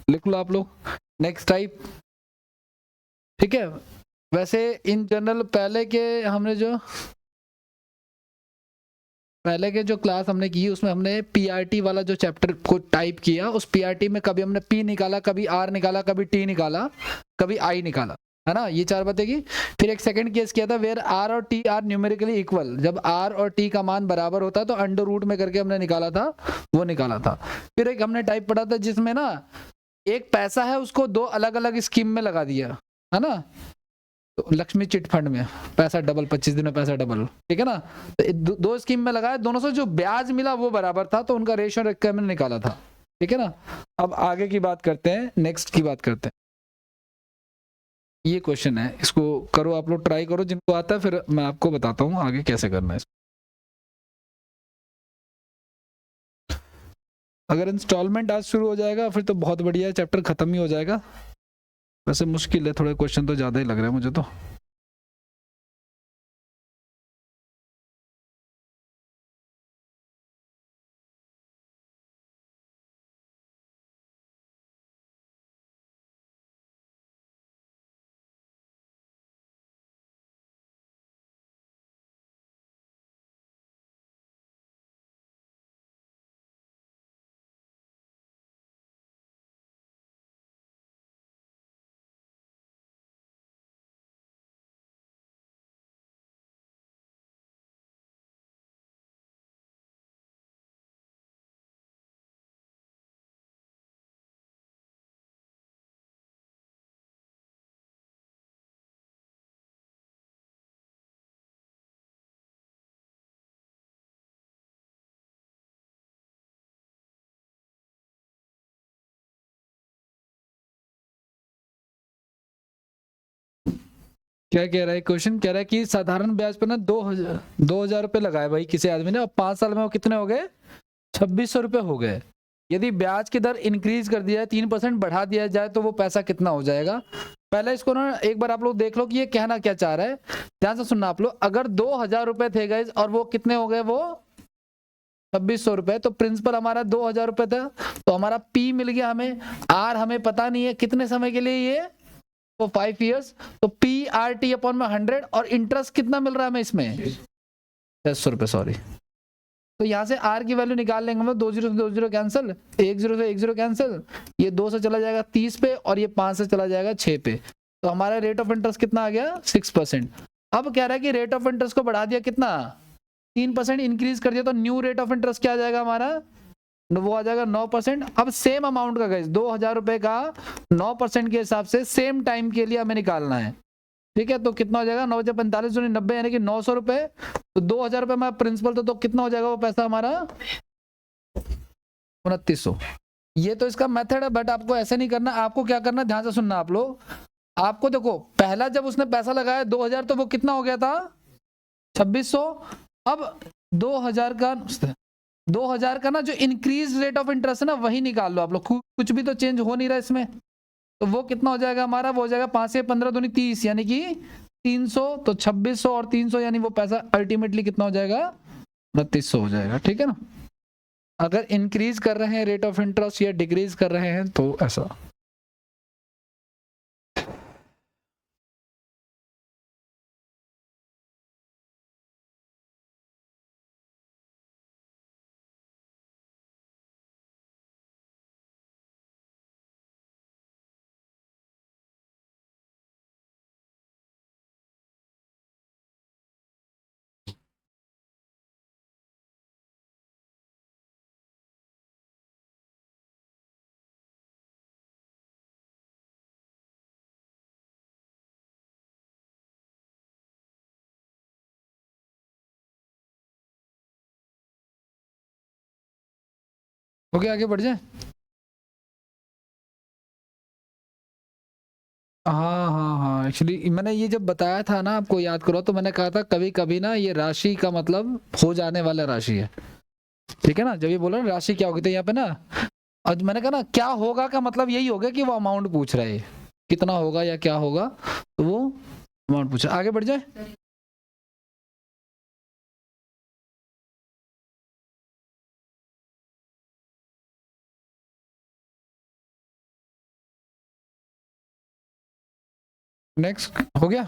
लिख लो आप लोग नेक्स्ट टाइप, ठीक है। वैसे इन जनरल पहले के जो क्लास हमने की उसमें हमने पीआरटी वाला जो चैप्टर को टाइप किया, उस पीआरटी में कभी हमने पी निकाला, कभी आर निकाला, कभी टी निकाला, कभी आई निकाला, है ना, ये 4 बातें की। फिर एक सेकंड केस किया था वेयर आर और टी आर न्यूमेरिकली इक्वल, जब आर और टी का मान बराबर होता है तो अंडर रूट में करके हमने निकाला था, वो निकाला था। फिर एक हमने टाइप पढ़ा था जिसमें ना एक पैसा है उसको 2 अलग अलग स्कीम में लगा दिया, है ना, तो लक्ष्मी चिट फंड में पैसा डबल, 25 दिन में पैसा डबल, ठीक है ना। तो 2 स्कीम में लगाया, दोनों से जो ब्याज मिला वो बराबर था, तो उनका रेशियो रख के हमने निकाला था, ठीक है ना। अब आगे की बात करते हैं, नेक्स्ट की बात करते हैं। ये क्वेश्चन है, इसको करो आप लोग, ट्राई करो जिनको आता है, फिर मैं आपको बताता हूँ आगे कैसे करना है। अगर इंस्टॉलमेंट आज शुरू हो जाएगा फिर तो बहुत बढ़िया, चैप्टर खत्म ही हो जाएगा। वैसे मुश्किल है थोड़े, क्वेश्चन तो ज्यादा ही लग रहे हैं मुझे तो। क्या कह रहा है क्वेश्चन, कह रहा है कि साधारण ब्याज पर ना 2,000 रुपए लगाए भाई किसी आदमी ने, और 5 साल में वो कितने हो गए, 2600 रुपए हो गए। यदि ब्याज की दर इंक्रीज कर दिया है, 3% बढ़ा दिया जाए तो वो पैसा कितना हो जाएगा। पहले इसको ना एक बार आप लोग देख लो कि ये कहना क्या चाह रहा है, ध्यान से सुनना आप लोग। अगर 2,000 रुपए थे गाइस और वो कितने हो गए, वो 2600 रुपए, तो प्रिंसिपल हमारा 2,000 रुपए था, तो हमारा पी मिल गया हमें, आर हमें पता नहीं है कितने समय के लिए ये, तो 5 ईयर्स, तो पी आर टी अपॉन में 100, और इंटरेस्ट कितना मिल रहा है हमें इसमें, 600 रुपए, सॉरी। तो यहाँ से आर की वैल्यू निकाल लेंगे हम लोग, 2 जीरो से 2 जीरो कैंसिल, 1 जीरो से 1 जीरो कैंसिल, ये 2 से चला जाएगा 30 पे, और ये 5 से चला जाएगा 6 पे, तो हमारा रेट ऑफ इंटरेस्ट कितना आ गया, 6%। अब कह रहा है कि रेट ऑफ इंटरेस्ट को बढ़ा दिया कितना, 3% इंक्रीज कर दिया, तो न्यू रेट ऑफ इंटरेस्ट क्या आ जाएगा हमारा, वो आ जाएगा 9%। अब सेम अमाउंट का गाइस 2,000 रुपए का 9% के हिसाब से सेम टाइम के लिए हमें निकालना है, ठीक है। तो कितना हो जाएगा, 9×45 = 90, यानी कि 900 रुपए, तो 2,000 रुपए हमारा प्रिंसिपल, तो कितना हो जाएगा वो पैसा हमारा, 2,900। ये तो इसका मेथड है, बट आपको ऐसे नहीं करना, आपको क्या करना, ध्यान से सुनना आप लोग। आपको देखो पहला जब उसने पैसा लगाया 2,000, तो वो कितना हो गया था, 2600। अब 2,000 का 2,000 का ना जो इंक्रीज रेट ऑफ इंटरेस्ट है ना, वही निकाल लो आप लोग, कुछ भी तो चेंज हो नहीं रहा इसमें, तो वो कितना हो जाएगा हमारा, वो हो जाएगा 5 से 15 दूनी 30, यानी कि 300, तो 2600 और 300, यानी वो पैसा अल्टीमेटली कितना हो जाएगा, 2,900 हो जाएगा, ठीक है ना। अगर इंक्रीज कर रहे हैं रेट ऑफ इंटरेस्ट या डिक्रीज कर रहे हैं तो ऐसा। ओके आगे बढ़ जाए। हाँ हाँ हाँ, एक्चुअली मैंने ये जब बताया था ना, आपको याद करो, तो मैंने कहा था कभी कभी ना ये राशि का मतलब हो जाने वाला राशि है, ठीक है ना। जब ये बोला ना राशि क्या होगी, तो यहाँ पे ना, आज मैंने कहा ना क्या होगा का मतलब यही होगा कि वो अमाउंट पूछ रहा है, कितना होगा या क्या होगा, तो वो अमाउंट पूछ रहा है। आगे बढ़ जाए। नेक्स्ट हो गया।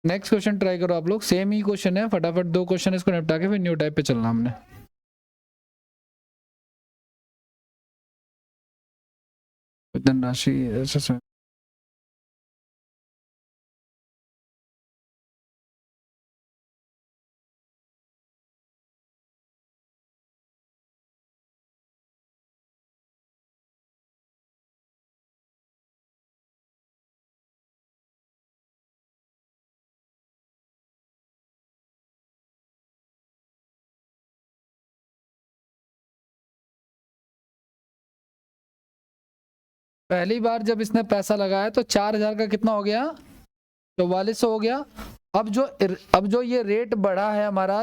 नेक्स्ट क्वेश्चन ट्राई करो आप लोग, सेम ही क्वेश्चन है, फटाफट 2 क्वेश्चन इसको निपटा के फिर न्यू टाइप पे चलना हमने। धनराशि ऐसा पहली बार जब इसने पैसा लगाया तो 4,000 का कितना हो गया, 4400 हो गया। अब जो ये रेट बढ़ा है हमारा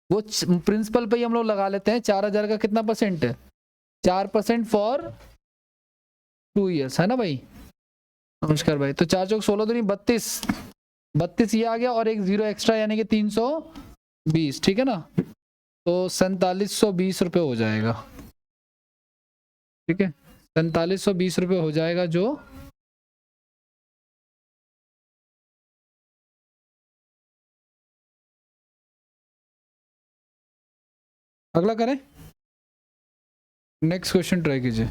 वो प्रिंसिपल पे ही हम लोग लगा लेते हैं। 4,000 का कितना परसेंट है, 4% फॉर 2 ईयर्स, है ना भाई। नमस्कार भाई। तो 4 चौक 16 दूनी 32 ये आ गया और एक जीरो एक्स्ट्रा यानी कि 320, ठीक है ना। तो 4720 रुपये हो जाएगा, ठीक है। 4720 रुपये हो जाएगा जो अगला करें, नेक्स्ट क्वेश्चन ट्राई कीजिए।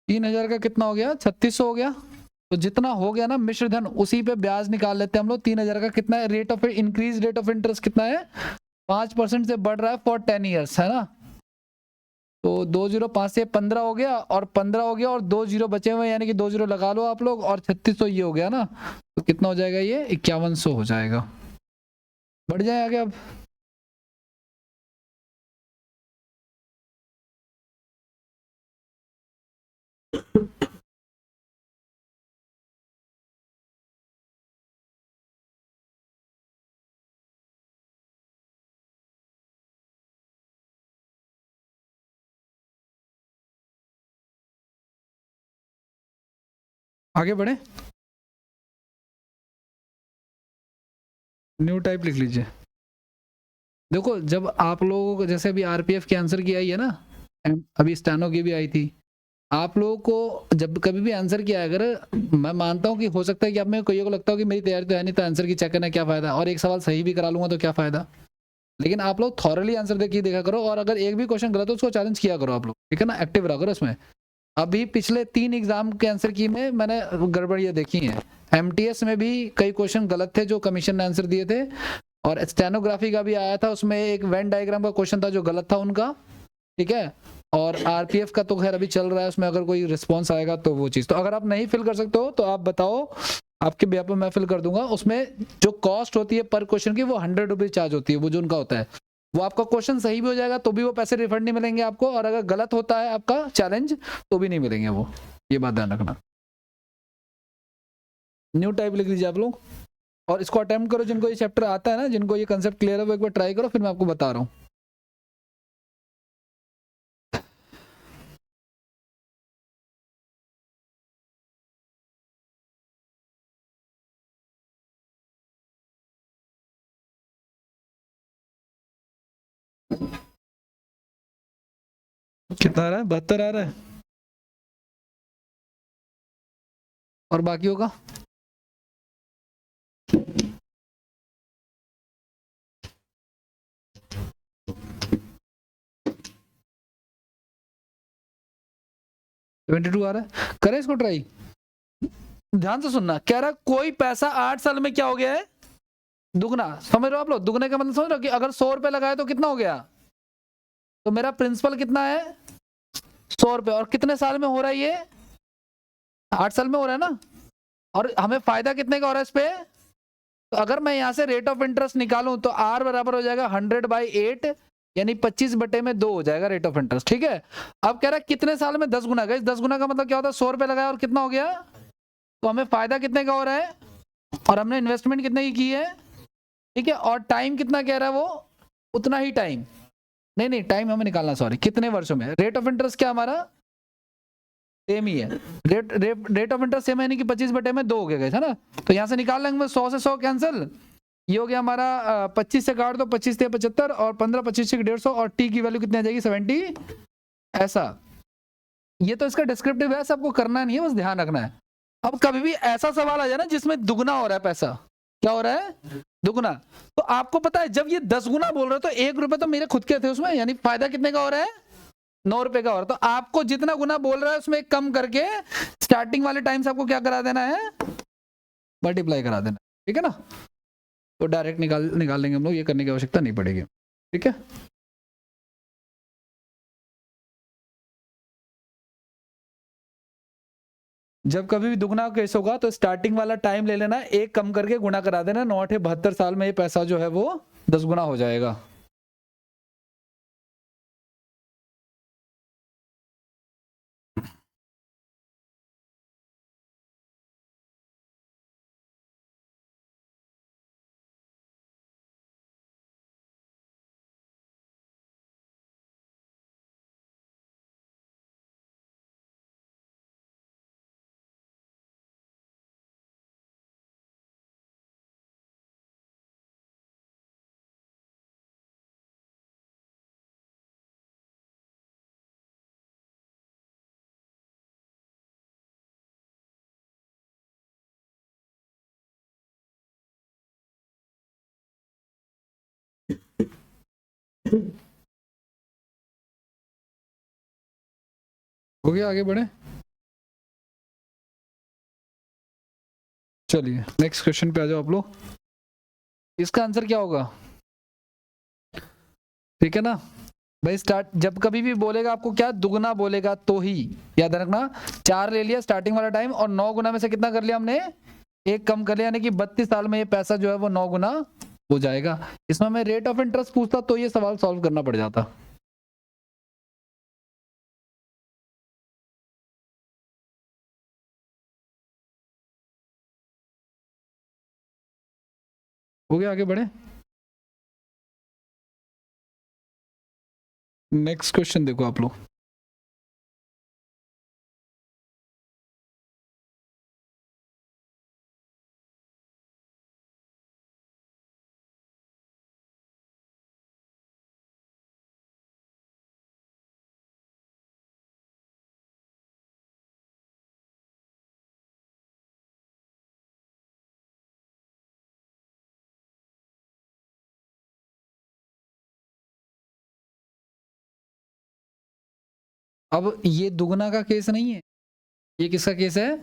तीन हजार का कितना हो गया, 3600 हो गया। तो जितना हो गया ना मिश्रधन, उसी पे ब्याज निकाल लेते हैं हम लोग। 3000 का कितना है, rate of increase, rate of interest कितना है, 5% से बढ़ रहा है फॉर 10 ईयर्स, है ना। तो 205 से 15 हो गया और 15 हो गया और 2 जीरो बचे हुए यानी कि 2 जीरो लगा लो आप लोग, और 3600 ये हो गया ना। तो कितना हो जाएगा, ये 5100 हो जाएगा। बढ़ जाए आगे अब। आगे बढ़े, न्यू टाइप लिख लीजिए। देखो जब आप लोगों को जैसे अभी आरपीएफ की आंसर की आई है ना, अभी स्टैनो की भी आई थी, आप लोगों को जब कभी भी आंसर किया, अगर मैं मानता हूं कि हो सकता है कि आप में कोई को लगता हो कि मेरी तैयारी तो है नहीं, तो आंसर की चेक करना क्या फायदा, और एक सवाल सही भी करा लूंगा तो क्या फायदा। लेकिन आप लोग थॉरली आंसर देखिए, देखा करो, और अगर एक भी क्वेश्चन गलत हो उसको चैलेंज किया करो आप लोग, ठीक है ना, एक्टिव रहा करो इसमें। अभी पिछले 3 एग्जाम के आंसर की में मैंने गड़बड़ियां देखी हैं। एमटीएस में भी कई क्वेश्चन गलत थे जो कमीशन ने आंसर दिए थे, और स्टेनोग्राफी का भी आया था, उसमें एक वेन डायग्राम का क्वेश्चन था जो गलत था उनका, ठीक है। और आरपीएफ का तो खैर अभी चल रहा है, उसमें अगर कोई रिस्पॉन्स आएगा तो वो चीज़, तो अगर आप नहीं फिल कर सकते हो तो आप बताओ, आपके बिहाफ पे मैं फिल कर दूंगा। उसमें जो कॉस्ट होती है पर क्वेश्चन की, वो 100 रुपीज चार्ज होती है, वो जो उनका होता है। वो आपका क्वेश्चन सही भी हो जाएगा तो भी वो पैसे रिफंड नहीं मिलेंगे आपको, और अगर गलत होता है आपका चैलेंज तो भी नहीं मिलेंगे वो, ये बात ध्यान रखना। न्यू टाइप लिख लीजिए आप लोग, और इसको अटेम्प्ट करो, जिनको ये चैप्टर आता है ना, जिनको ये कंसेप्ट क्लियर है, वो एक बार ट्राई करो, फिर मैं आपको बता रहा हूँ। कितना आ रहा है, 72 आ रहा है, और बाकियों का $22 आ रहा है। करें इसको ट्राई, ध्यान से सुनना, कह रहा कोई पैसा 8 साल में क्या हो गया है, दुगना, समझ रहे हो आप लोग? दुगने का मतलब समझ रहे हो कि अगर 100 रुपए लगाए तो कितना हो गया, तो मेरा प्रिंसिपल कितना है 100 रुपए, और कितने साल में हो रहा है ये, 8 साल में हो रहा है ना, और हमें फायदा कितने का हो रहा है इस पे। तो अगर मैं यहाँ से रेट ऑफ इंटरेस्ट निकालूं तो आर बराबर हो जाएगा 100/8, यानी 25/2 हो जाएगा रेट ऑफ इंटरेस्ट, ठीक है। अब कह रहा है कितने साल में 10 गुना, गए 10 गुना का मतलब क्या होता है, 100 रुपए लगाया और कितना हो गया, तो हमें फायदा कितने का हो रहा है, और हमने इन्वेस्टमेंट कितने की है, ठीक है, और टाइम कितना कह रहा है वो, उतना ही टाइम, नहीं नहीं टाइम हमें निकालना, सॉरी, कितने वर्षों में, रेट ऑफ इंटरेस्ट क्या हमारा सेम ही है, रेट ऑफ इंटरेस्ट सेम है, यानी कि 25/2 हो गया है ना। तो यहाँ से निकाल लेंगे 100 से 100 कैंसिल, ये हो गया हमारा 25 से काट दो, 25 से 75, और 15 25 से 150, और टी की वैल्यू कितनी आ जाएगी 70, ऐसा। ये तो इसका डिस्क्रिप्टिव है, सबको करना नहीं है, बस ध्यान रखना है। अब कभी भी ऐसा सवाल आ जाए ना जिसमें दुगना हो रहा है पैसा, क्या हो रहा है दुगना, तो आपको पता है जब ये 10 गुना बोल रहे हो तो 1 रुपए तो मेरे खुद के थे उसमें, यानी फायदा कितने का हो रहा है 9 रुपए का हो रहा है। तो आपको जितना गुना बोल रहा है उसमें कम करके स्टार्टिंग वाले टाइम से आपको क्या करा देना है, मल्टीप्लाई करा देना, ठीक है ना। तो डायरेक्ट निकाल निकाल लेंगे हम लोग, ये करने की आवश्यकता नहीं पड़ेगी, ठीक है। जब कभी भी दुगना केस होगा तो स्टार्टिंग वाला टाइम ले लेना, एक कम करके गुना करा देना, 9 8 72 साल में ये पैसा जो है वो 10 गुना हो जाएगा। हो गया, आगे बढ़े, चलिए नेक्स्ट क्वेश्चन पे आ जाओ आप लोग। इसका आंसर क्या होगा, ठीक है ना भाई। स्टार्ट जब कभी भी बोलेगा आपको क्या, दुगना बोलेगा तो ही याद रखना, 4 ले लिया स्टार्टिंग वाला टाइम, और 9 गुना में से कितना कर लिया हमने, एक कम कर लिया, यानी कि 32 साल में ये पैसा जो है वो 9 गुना हो जाएगा। इसमें मैं रेट ऑफ इंटरेस्ट पूछता तो ये सवाल सॉल्व करना पड़ जाता। हो गया, आगे बढ़े। नेक्स्ट क्वेश्चन देखो आप लोग। अब ये दुगना का केस नहीं है, ये किसका केस है,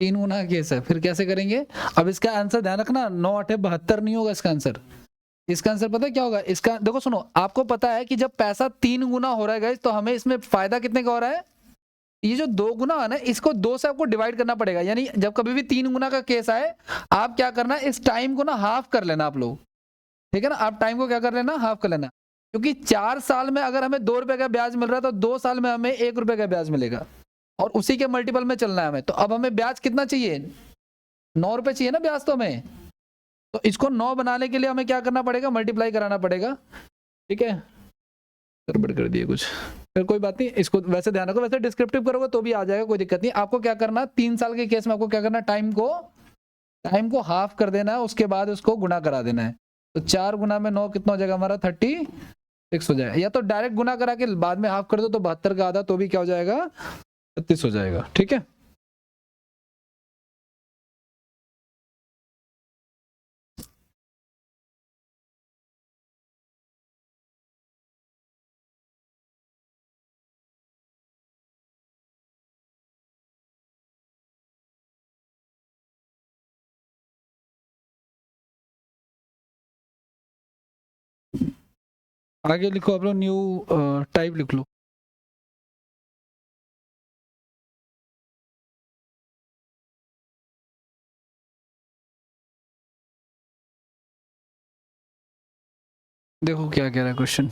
3 गुना का केस है। फिर कैसे करेंगे, अब इसका आंसर ध्यान रखना, 9 8 72 नहीं होगा इसका आंसर। इसका आंसर पता है क्या होगा, इसका देखो सुनो, आपको पता है कि जब पैसा 3 गुना हो रहा है गाइस, तो हमें इसमें फायदा कितने का हो रहा है, ये जो 2 गुना है ना, इसको 2 से आपको डिवाइड करना पड़ेगा, यानी जब कभी भी 3 गुना का केस आए, आप क्या करना, इस टाइम को ना हाफ कर लेना आप लोग, ठीक है ना, आप टाइम को क्या कर लेना, हाफ कर लेना। क्योंकि 4 साल में अगर हमें 2 रुपए का ब्याज मिल रहा है, तो 2 साल में हमें 1 रुपए का ब्याज मिलेगा, और उसी के मल्टीपल में चलना है हमें। तो अब हमें ब्याज कितना चाहिए, 9 रुपए चाहिए ना ब्याज तो हमें, तो इसको 9 बनाने के लिए हमें क्या करना पड़ेगा, मल्टीप्लाई कराना पड़ेगा, ठीक है। गड़बड़ कर दिए कुछ, फिर कोई बात नहीं, इसको वैसे ध्यान रखो, वैसे डिस्क्रिप्टिव करोगे तो भी आ जाएगा, कोई दिक्कत नहीं। आपको क्या करना, 3 साल के केस में आपको क्या करना, टाइम को हाफ कर देना है, उसके बाद उसको गुना करा देना है। तो 4 गुना में 9 कितना हो जाएगा हमारा, 36 हो जाएगा, या तो डायरेक्ट गुना करा के बाद में हाफ कर दो, तो 72 का आधा, तो भी क्या हो जाएगा, 36 हो जाएगा, ठीक है। आगे लिखो आप लोग, न्यू टाइप लिख लो। देखो क्या कह रहा है क्वेश्चन।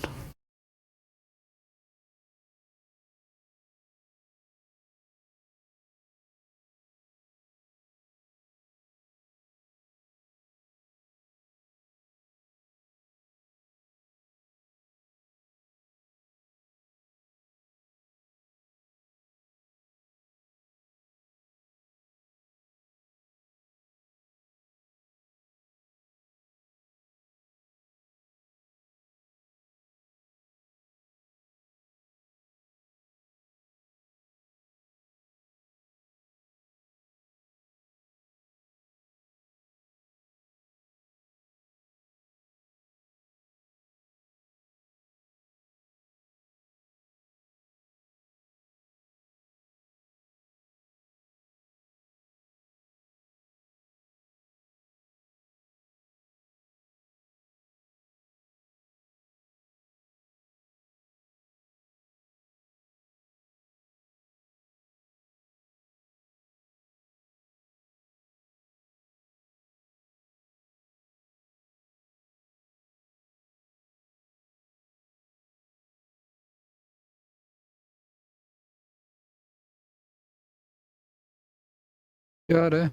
यार है,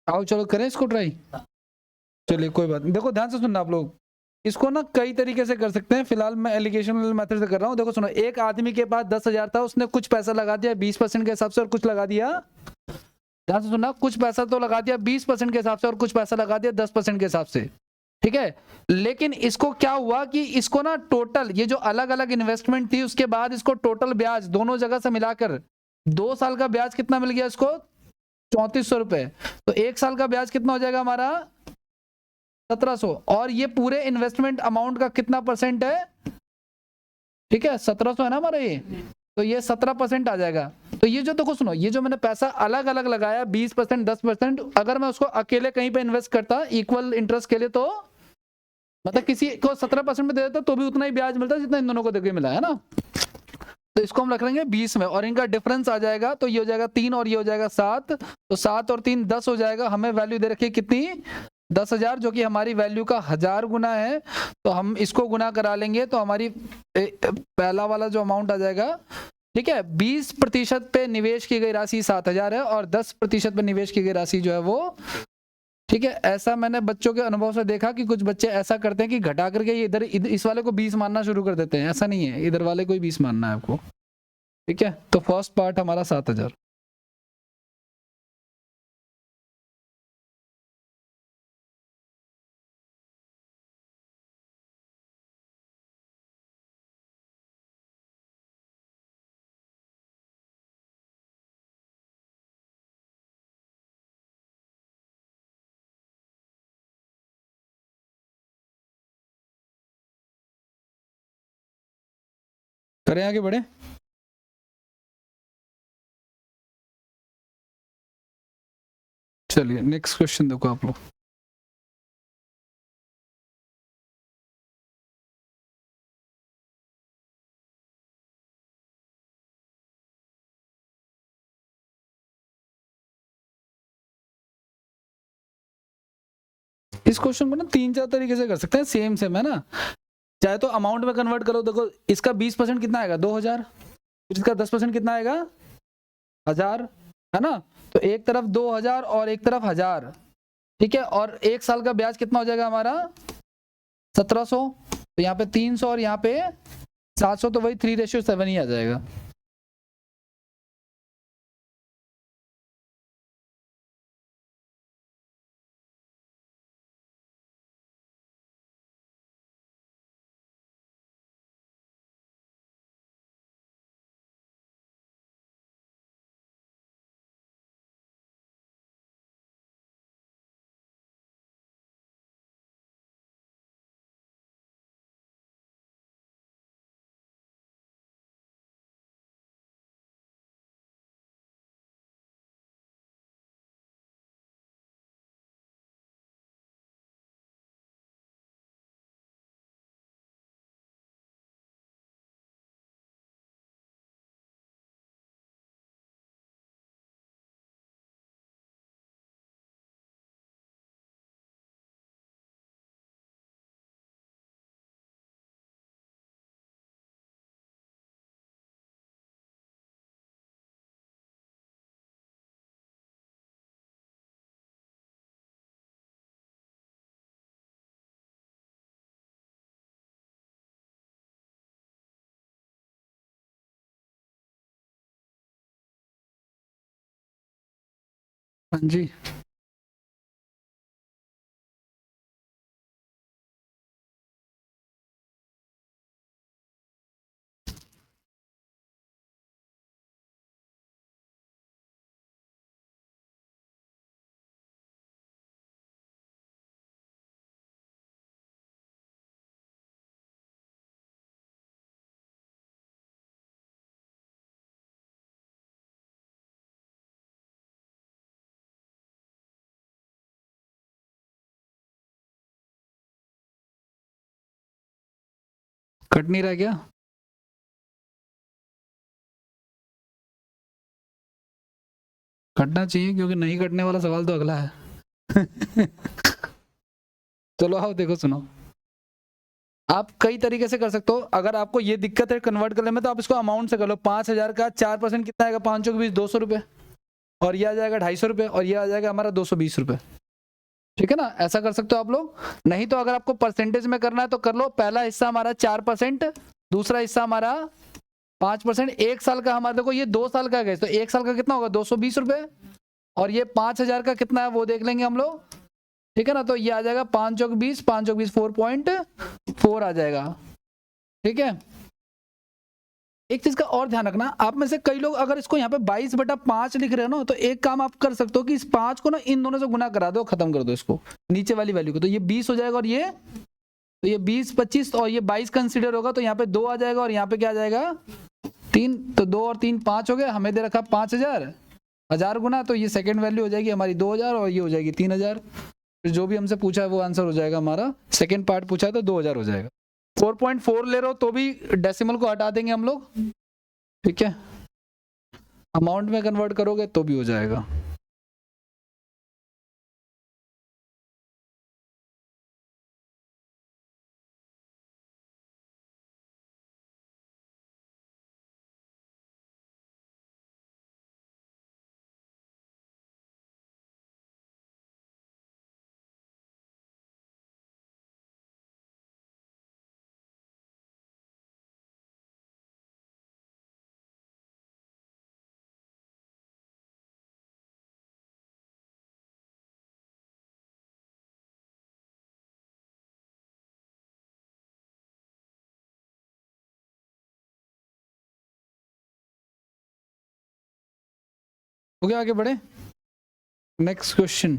आओ चलो करें इसको ट्राई। चलिए कोई बात नहीं, देखो ध्यान से सुनना आप लोग। इसको ना कई तरीके से कर सकते हैं, फिलहाल मैं एलिगेशन मेथड से कर रहा हूँ। देखो सुनो, एक आदमी के पास 10,000 था, उसने कुछ पैसा लगा दिया 20% के हिसाब से और कुछ लगा दिया, ध्यान से सुनना, कुछ पैसा तो लगा दिया 20% के हिसाब से और कुछ पैसा लगा दिया 10% के हिसाब से, ठीक है। लेकिन इसको क्या हुआ कि इसको ना टोटल ये जो अलग अलग इन्वेस्टमेंट थी उसके बाद इसको टोटल ब्याज दोनों जगह से मिलाकर 2 साल का ब्याज कितना मिल गया इसको, 3400 रुपए। तो 1 साल का ब्याज कितना हो जाएगा हमारा, 1700। और ये पूरे इन्वेस्टमेंट अमाउंट का कितना परसेंट है, ठीक है 1700 है ना हमारा ये, तो ये 17% आ जाएगा। तो ये जो देखो सुनो, ये जो मैंने पैसा अलग अलग लगाया 20% 10%, अगर मैं उसको अकेले कहीं पे इन्वेस्ट करता इक्वल इंटरेस्ट के लिए, तो मतलब किसी को 17% में दे देता तो भी उतना ही ब्याज मिलता जितना इन दोनों को देके मिला है ना। तो इसको हम रख लेंगे 20 में और इनका डिफरेंस आ जाएगा, तो ये हो जाएगा 3 और ये हो जाएगा 7, तो 7 और 3 10 हो जाएगा। हमें वैल्यू दे रखी है कितनी, 10,000, जो कि हमारी वैल्यू का 1000 गुना है। तो हम इसको गुना करा लेंगे तो हमारी पहला वाला जो अमाउंट आ जाएगा, ठीक है, 20% पे निवेश की गई राशि 7,000 है और 10% पे निवेश की गई राशि जो है वो, ठीक है। ऐसा मैंने बच्चों के अनुभव से देखा कि कुछ बच्चे ऐसा करते हैं कि घटा करके ये इधर इस वाले को 20 मानना शुरू कर देते हैं, ऐसा नहीं है, इधर वाले को ही 20 मानना है आपको, ठीक है। तो फर्स्ट पार्ट हमारा 7,000। करें आगे बढ़े। चलिए नेक्स्ट क्वेश्चन देखो आप लोग। इस क्वेश्चन को ना 3-4 तरीके से कर सकते हैं, सेम सेम है ना। चाहे तो अमाउंट में कन्वर्ट करो, देखो इसका 20% कितना आएगा 2,000, इसका 10% कितना आएगा 1,000, है ना। तो एक तरफ 2,000 और एक तरफ 1,000, ठीक है। और 1 साल का ब्याज कितना हो जाएगा हमारा 1,700, तो यहाँ पे 300 और यहाँ पे 700, तो वही 3:7 ही आ जाएगा। हाँ जी। कट नहीं रहा क्या? कटना चाहिए, क्योंकि नहीं कटने वाला सवाल तो अगला है। चलो आओ देखो, सुनो। आप कई तरीके से कर सकते हो। अगर आपको ये दिक्कत है कन्वर्ट करने में, तो आप इसको अमाउंट से कर लो। 5,000 का 4% कितना आएगा? 5 के बीच 200 रुपये, और ये आ जाएगा 250 रुपये, और ये आ जाएगा हमारा 220 रुपये। ठीक है ना, ऐसा कर सकते हो आप लोग। नहीं तो अगर आपको परसेंटेज में करना है तो कर लो। पहला हिस्सा हमारा 4%, दूसरा हिस्सा हमारा 5%। 1 साल का हमारा, देखो ये 2 साल का गए, तो 1 साल का कितना होगा? 220 रुपये। और ये 5,000 का कितना है वो देख लेंगे हम लोग। ठीक है ना, तो ये आ जाएगा 5 चौक 20, 5 चौक 20, 4.4 आ जाएगा। ठीक है। एक चीज का और ध्यान रखना, आप में से कई लोग अगर इसको यहाँ पे 22/5 लिख रहे हो ना, तो एक काम आप कर सकते हो कि इस 5 को ना इन दोनों से गुना करा दो, खत्म कर दो इसको, नीचे वाली वैल्यू को। तो ये 20 हो जाएगा, और ये तो ये 20, 25 और ये 22 कंसिडर होगा, तो यहाँ पे 2 आ जाएगा, और यहाँ पे क्या आ जाएगा? 3। तो 2 और 3 5 हो गया। हमें दे रखा 5,000, 1000 गुना, तो ये सेकंड वैल्यू हो जाएगी हमारी 2,000, और ये हो जाएगी 3,000। फिर जो भी हमसे पूछा है वो आंसर हो जाएगा हमारा। सेकंड पार्ट पूछा है तो 2,000 हो जाएगा। 4.4 ले रहे हो तो भी डेसिमल को हटा देंगे हम लोग। ठीक है। अमाउंट में कन्वर्ट करोगे तो भी हो जाएगा। हो गया, आगे बढ़े। नेक्स्ट क्वेश्चन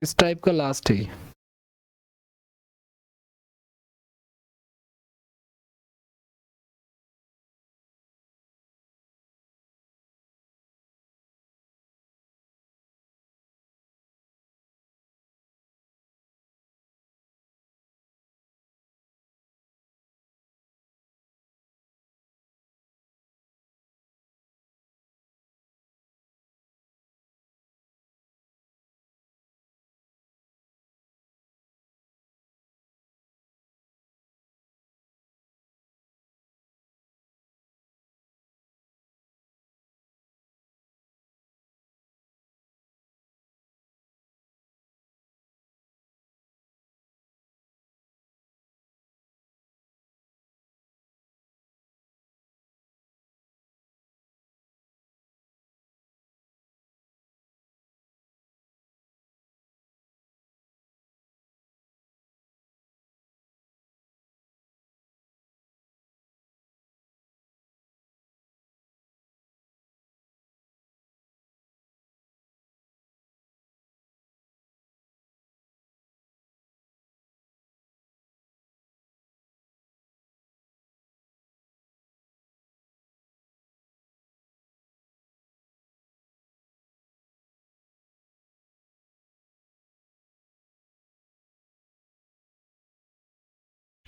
इस टाइप का लास्ट है।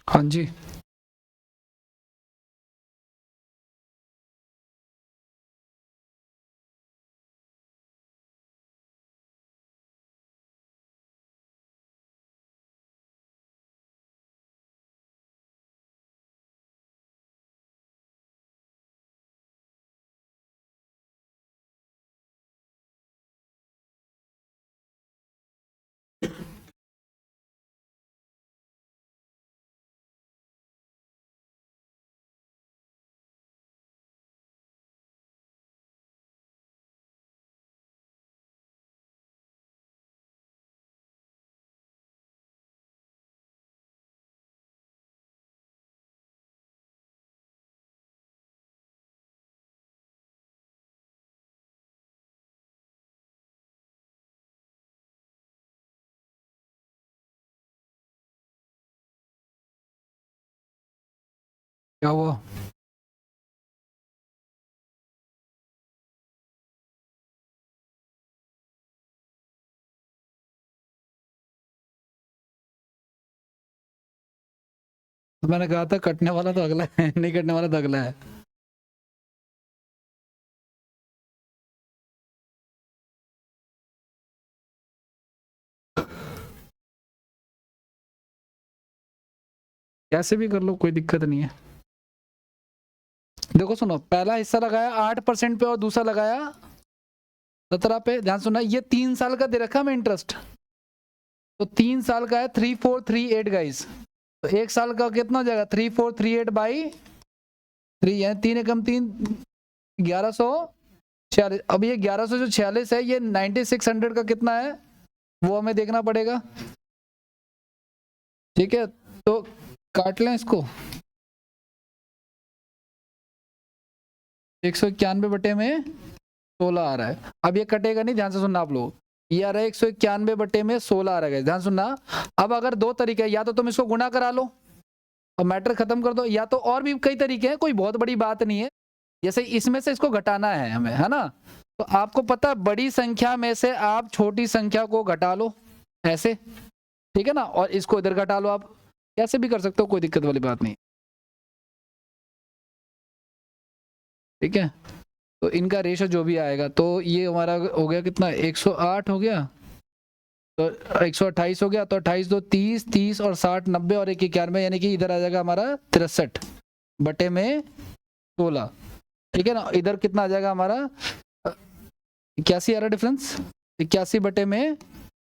हाँ जी। क्या हुआ? तो मैंने कहा था कटने वाला तो अगला है, नहीं कटने वाला तो अगला है। कैसे भी कर लो, कोई दिक्कत नहीं है। देखो सुनो, पहला हिस्सा लगाया 8% पे और दूसरा लगाया 17 पे। ध्यान सुनना, ये 3 साल का दे रखा मैं इंटरेस्ट, तो 3 साल का है 3438 गाइस। तो 1 साल का कितना हो जाएगा? 3438 बाई 3 है, 3 एकम 3, 1146। अब ये 1146 है, ये 9600 का कितना है वो हमें देखना पड़ेगा। ठीक है, तो काट लें इसको। 191 बटे में 16 आ रहा है। अब ये कटेगा नहीं, ध्यान से सुनना आप लोग। ये आ रहा है 191 बटे में 16 आ रहा है, ध्यान सुनना। अब अगर दो तरीके हैं, या तो तुम इसको गुणा करा लो और मैटर खत्म कर दो, या तो और भी कई तरीके हैं, कोई बहुत बड़ी बात नहीं है। जैसे इसमें से इसको घटाना है हमें, है ना, तो आपको पता है बड़ी संख्या में से आप छोटी संख्या को घटा लो ऐसे, ठीक है ना, और इसको इधर घटा लो। आप कैसे भी कर सकते हो, कोई दिक्कत वाली बात नहीं। ठीक है, तो इनका रेशो जो भी आएगा, तो ये हमारा हो गया कितना, 108 हो गया, तो 128 हो गया, तो 28 2 30, 30 और 60 90 और 1 91, यानी कि इधर आ जाएगा हमारा 63 बटे में 16। ठीक है ना, इधर कितना आ जाएगा हमारा 81 आ रहा डिफरेंस, 81 बटे में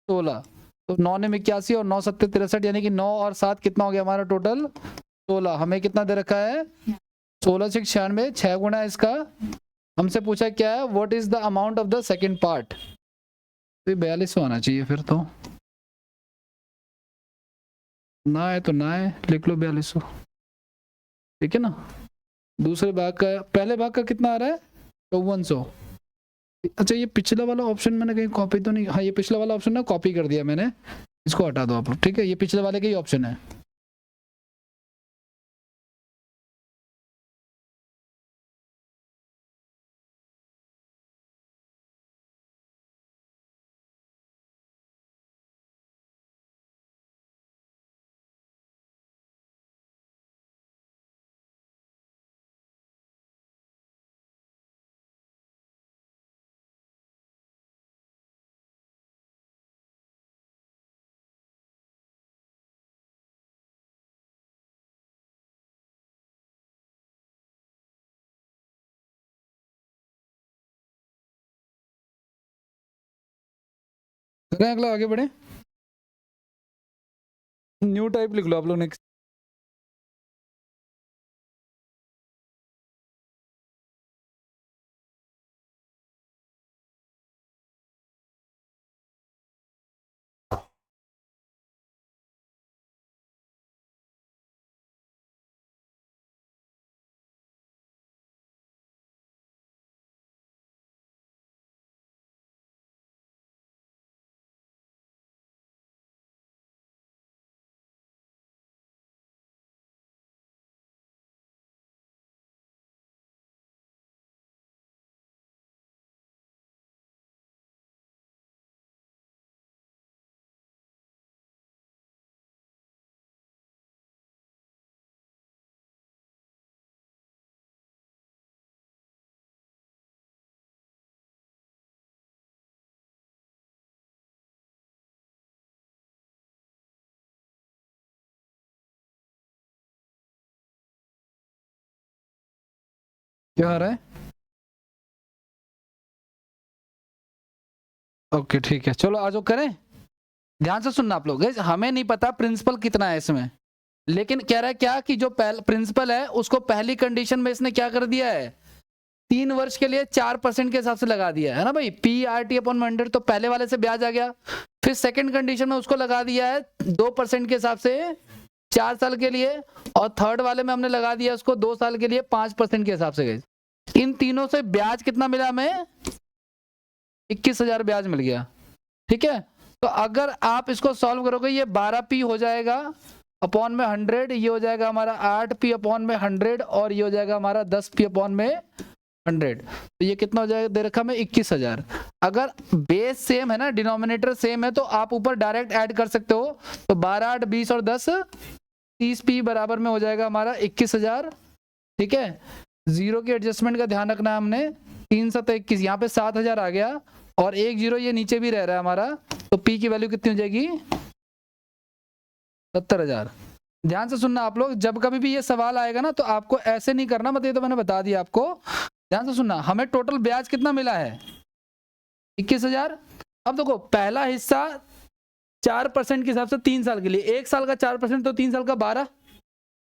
16। तो 9 ने 81 और 9 7 63, यानी कि 9 और 7 कितना हो गया हमारा टोटल 16। हमें कितना दे रखा है 16 से 96, 6 गुना इसका। हमसे पूछा क्या है, what is the amount of the second part. तो 42 आना चाहिए फिर तो, ना है तो ना है, लिख लो 42। ठीक है ना, दूसरे भाग का, पहले भाग का कितना आ रहा है 5400। अच्छा, ये पिछला वाला ऑप्शन मैंने कहीं कॉपी तो नहीं, हाँ ये पिछला वाला ऑप्शन ना कॉपी कर दिया मैंने, इसको हटा दो आप लोग। ठीक है, ये पिछले वाले का ही ऑप्शन है। करें अगला, आगे बढ़े। न्यू टाइप लिख लो आप लोग नेक्स्ट। क्या आ रहा है? ओके ठीक है, चलो आज करें। ध्यान से सुनना आप लोग, हमें नहीं पता प्रिंसिपल कितना है इसमें, लेकिन कह रहा है क्या कि जो प्रिंसिपल है उसको पहली कंडीशन में इसने क्या कर दिया है, 3 वर्ष के लिए 4% के हिसाब से लगा दिया है ना भाई, PRT/100। तो पहले वाले से ब्याज आ गया। फिर सेकंड कंडीशन में उसको लगा दिया है 2% के हिसाब से 4 साल के लिए, और थर्ड वाले में हमने लगा दिया उसको 2 साल के लिए 5% के हिसाब से गए। इन तीनों से ब्याज कितना मिला हमें, 21,000 ब्याज मिल गया। ठीक है, तो अगर आप इसको सॉल्व करोगे ये 12P हो जाएगा अपॉन में 100, ये हो जाएगा हमारा 8p अपॉन में 100, और ये हो जाएगा हमारा 10p अपॉन में 100। तो ये कितना हो जाएगा दे रखा मैं 21,000। अगर बेस सेम है ना, डिनोमिनेटर सेम है, तो आप ऊपर डायरेक्ट ऐड कर सकते हो। तो 12, 8, 20 और 10 30p बराबर में हो जाएगा हमारा 21,000। ठीक है, जीरो की एडजस्टमेंट का ध्यान रखना है हमने। 3 7 21, यहाँ पे 7,000 आ गया, और एक जीरो ये नीचे भी रह रहा है हमारा, तो p की वैल्यू कितनी हो जाएगी 70,000। ध्यान से सुनना आप लोग, जब कभी भी ये सवाल आएगा ना, तो आपको ऐसे नहीं करना, मतलब ये तो मैंने बता दिया आपको। ध्यान से सुनना, हमें टोटल ब्याज कितना मिला है 21,000। अब देखो पहला हिस्सा 4% के हिसाब से 3 साल के लिए, 1 साल का 4% तो 3 साल का 12,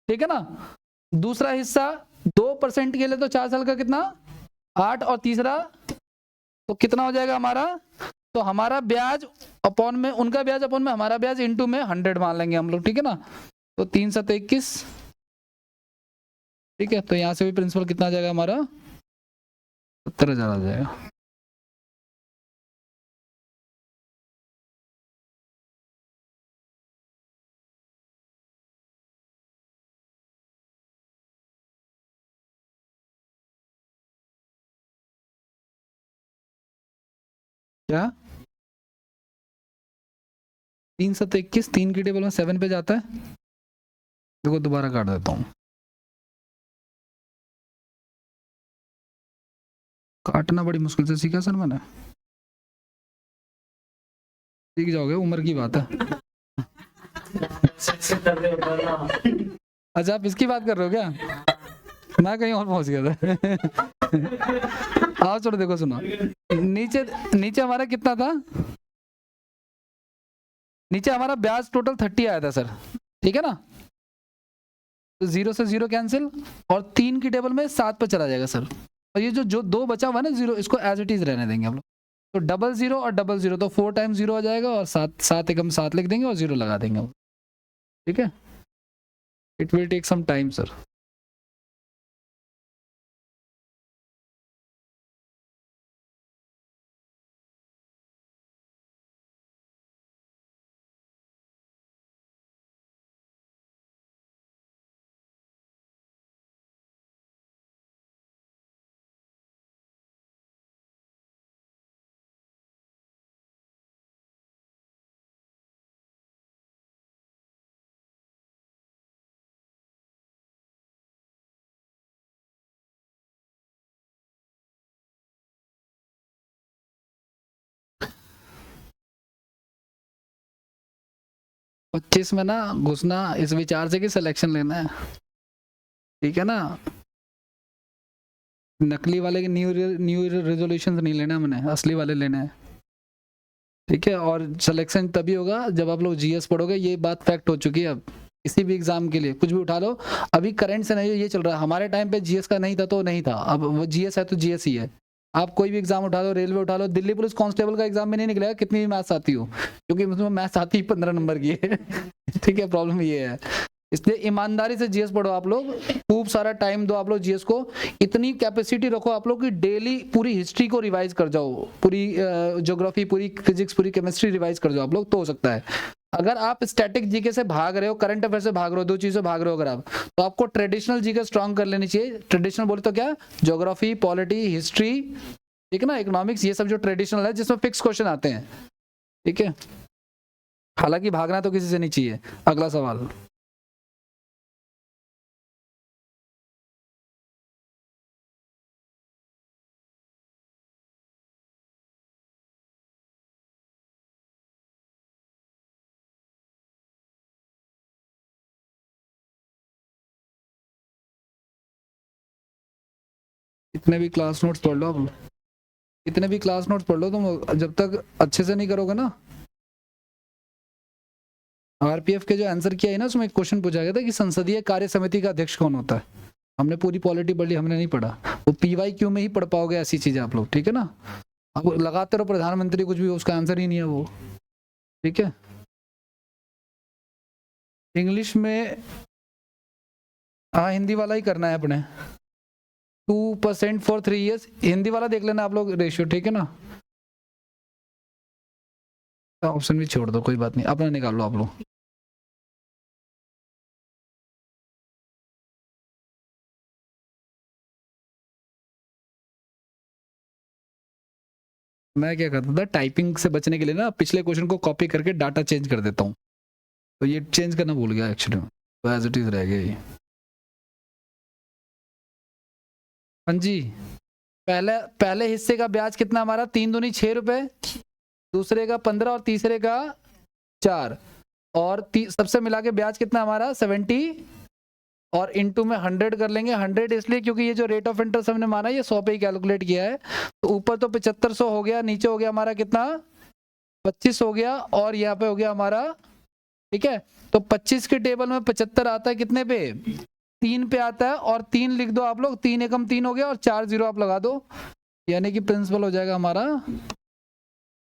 ठीक है ना। दूसरा हिस्सा 2% के लिए तो 4 साल का कितना 8, और तीसरा तो कितना हो जाएगा हमारा, तो हमारा ब्याज अपॉन में उनका ब्याज अपॉन में हमारा ब्याज इनटू में 100 मान लेंगे हम लोग, ठीक है ना। तो 3 7 21, ठीक है। तो यहाँ से भी प्रिंसिपल कितना आ जाएगा हमारा 70,000 आ जाएगा। क्या 3 7 21 3 की टेबल में 7 पे जाता है। देखो दोबारा काट देता हूँ, काटना बड़ी मुश्किल से सीखा सर मैंने। सीख जाओगे, उम्र की बात है। अच्छा आप इसकी बात कर रहे हो क्या, मैं कहीं और पहुंच गया था। आओ चलो देखो सुनो, नीचे नीचे हमारा कितना था, नीचे हमारा ब्याज टोटल 30 आया था सर, ठीक है ना। तो 0 से 0 कैंसिल, और 3 की टेबल में 7 पे चला जाएगा सर। और ये जो 2 बचा हुआ है ना 0, इसको एज इट इज रहने देंगे हम लोग। तो 00 और 00, तो 4 टाइम्स 0 आ जाएगा, और 7 एक हम 7 लिख देंगे और 0 लगा देंगे हम, ठीक है। It will take some time sir. पच्चीस में ना घुसना इस विचार से कि सिलेक्शन लेना है, ठीक है ना। नकली वाले के न्यू रेजोल्यूशन नहीं लेना हमने, असली वाले लेने हैं, ठीक है। और सिलेक्शन तभी होगा जब आप लोग जीएस पढ़ोगे, ये बात फैक्ट हो चुकी है। अब किसी भी एग्जाम के लिए कुछ भी उठा लो, अभी करंट से नहीं ये चल रहा है, हमारे टाइम पे जीएस का नहीं था तो नहीं था, अब वो जीएस है तो जीएस ही है। आप कोई भी एग्जाम उठा लो, रेलवे उठा लो, दिल्ली पुलिस कांस्टेबल का एग्जाम में नहीं निकलेगा कितनी भी मैथ्स आती हो, क्योंकि उसमें मैथ्स आती ही 15 नंबर की है। ठीक है, प्रॉब्लम ये है। इसलिए ईमानदारी से जीएस पढ़ो आप लोग, खूब सारा टाइम दो आप लोग जीएस को, इतनी कैपेसिटी रखो आप लोग कि डेली पूरी हिस्ट्री को रिवाइज कर जाओ, पूरी ज्योग्राफी, पूरी फिजिक्स, पूरी केमिस्ट्री रिवाइज कर जाओ आप लोग, तो हो सकता है। अगर आप स्टैटिक जीके से भाग रहे हो, करंट अफेयर से भाग रहे हो, 2 चीजों से भाग रहे हो अगर आप, तो आपको ट्रेडिशनल जीके स्ट्रॉन्ग कर लेनी चाहिए। ट्रेडिशनल बोले तो क्या, ज्योग्राफी, पॉलिटी, हिस्ट्री, ठीक है ना, इकोनॉमिक्स, ये सब जो ट्रेडिशनल है जिसमें फिक्स क्वेश्चन आते हैं, ठीक है। हालांकि भागना तो किसी से नहीं चाहिए। अगला सवाल, इतने भी क्लास नोट्स पढ़ लो आप, इतने भी क्लास नोट्स पढ़ लो तुम, जब तक अच्छे से नहीं करोगे ना। आरपीएफ के जो आंसर किया है ना, उसमें एक क्वेश्चन पूछा गया था कि संसदीय कार्य समिति का अध्यक्ष कौन होता है। हमने पूरी पॉलिटी पढ़ ली, हमने नहीं पढ़ा। वो पीवाईक्यू में ही पढ़ पाओगे ऐसी चीजें आप लोग, ठीक है ना। अब लगाते रहो प्रधानमंत्री कुछ भी, उसका आंसर ही नहीं है वो, ठीक है। इंग्लिश में हाँ हिंदी वाला ही करना है अपने, 2% फॉर 3 years, हिंदी वाला देख लेना आप लोग रेशियो, ठीक है ना। ऑप्शन भी छोड़ दो, कोई बात नहीं, अपना निकाल लो आप लोग। मैं क्या करता था, टाइपिंग से बचने के लिए ना पिछले क्वेश्चन को कॉपी करके डाटा चेंज कर देता हूँ, तो ये चेंज करना भूल गया एक्चुअली में, तो एज इट इज रह गया ये। हाँ जी, पहले पहले हिस्से का ब्याज कितना हमारा, 3 दूनी 6 रुपए, दूसरे का 15 और तीसरे का 4, और सबसे मिला के ब्याज कितना हमारा 70, और इनटू में 100 कर लेंगे। 100 इसलिए क्योंकि ये जो रेट ऑफ इंटरेस्ट हमने माना ये 100 पे ही कैलकुलेट किया है, तो ऊपर तो 7500 हो गया, नीचे हो गया हमारा कितना 25 हो गया, और यहाँ पे हो गया हमारा, ठीक है। तो 25 के टेबल में 75 आता है कितने पे, 3 पे आता है, और 3 लिख दो आप लोग, 3 एकम 3 हो गया, और 4 जीरो आप लगा दो, यानी कि प्रिंसिपल हो जाएगा हमारा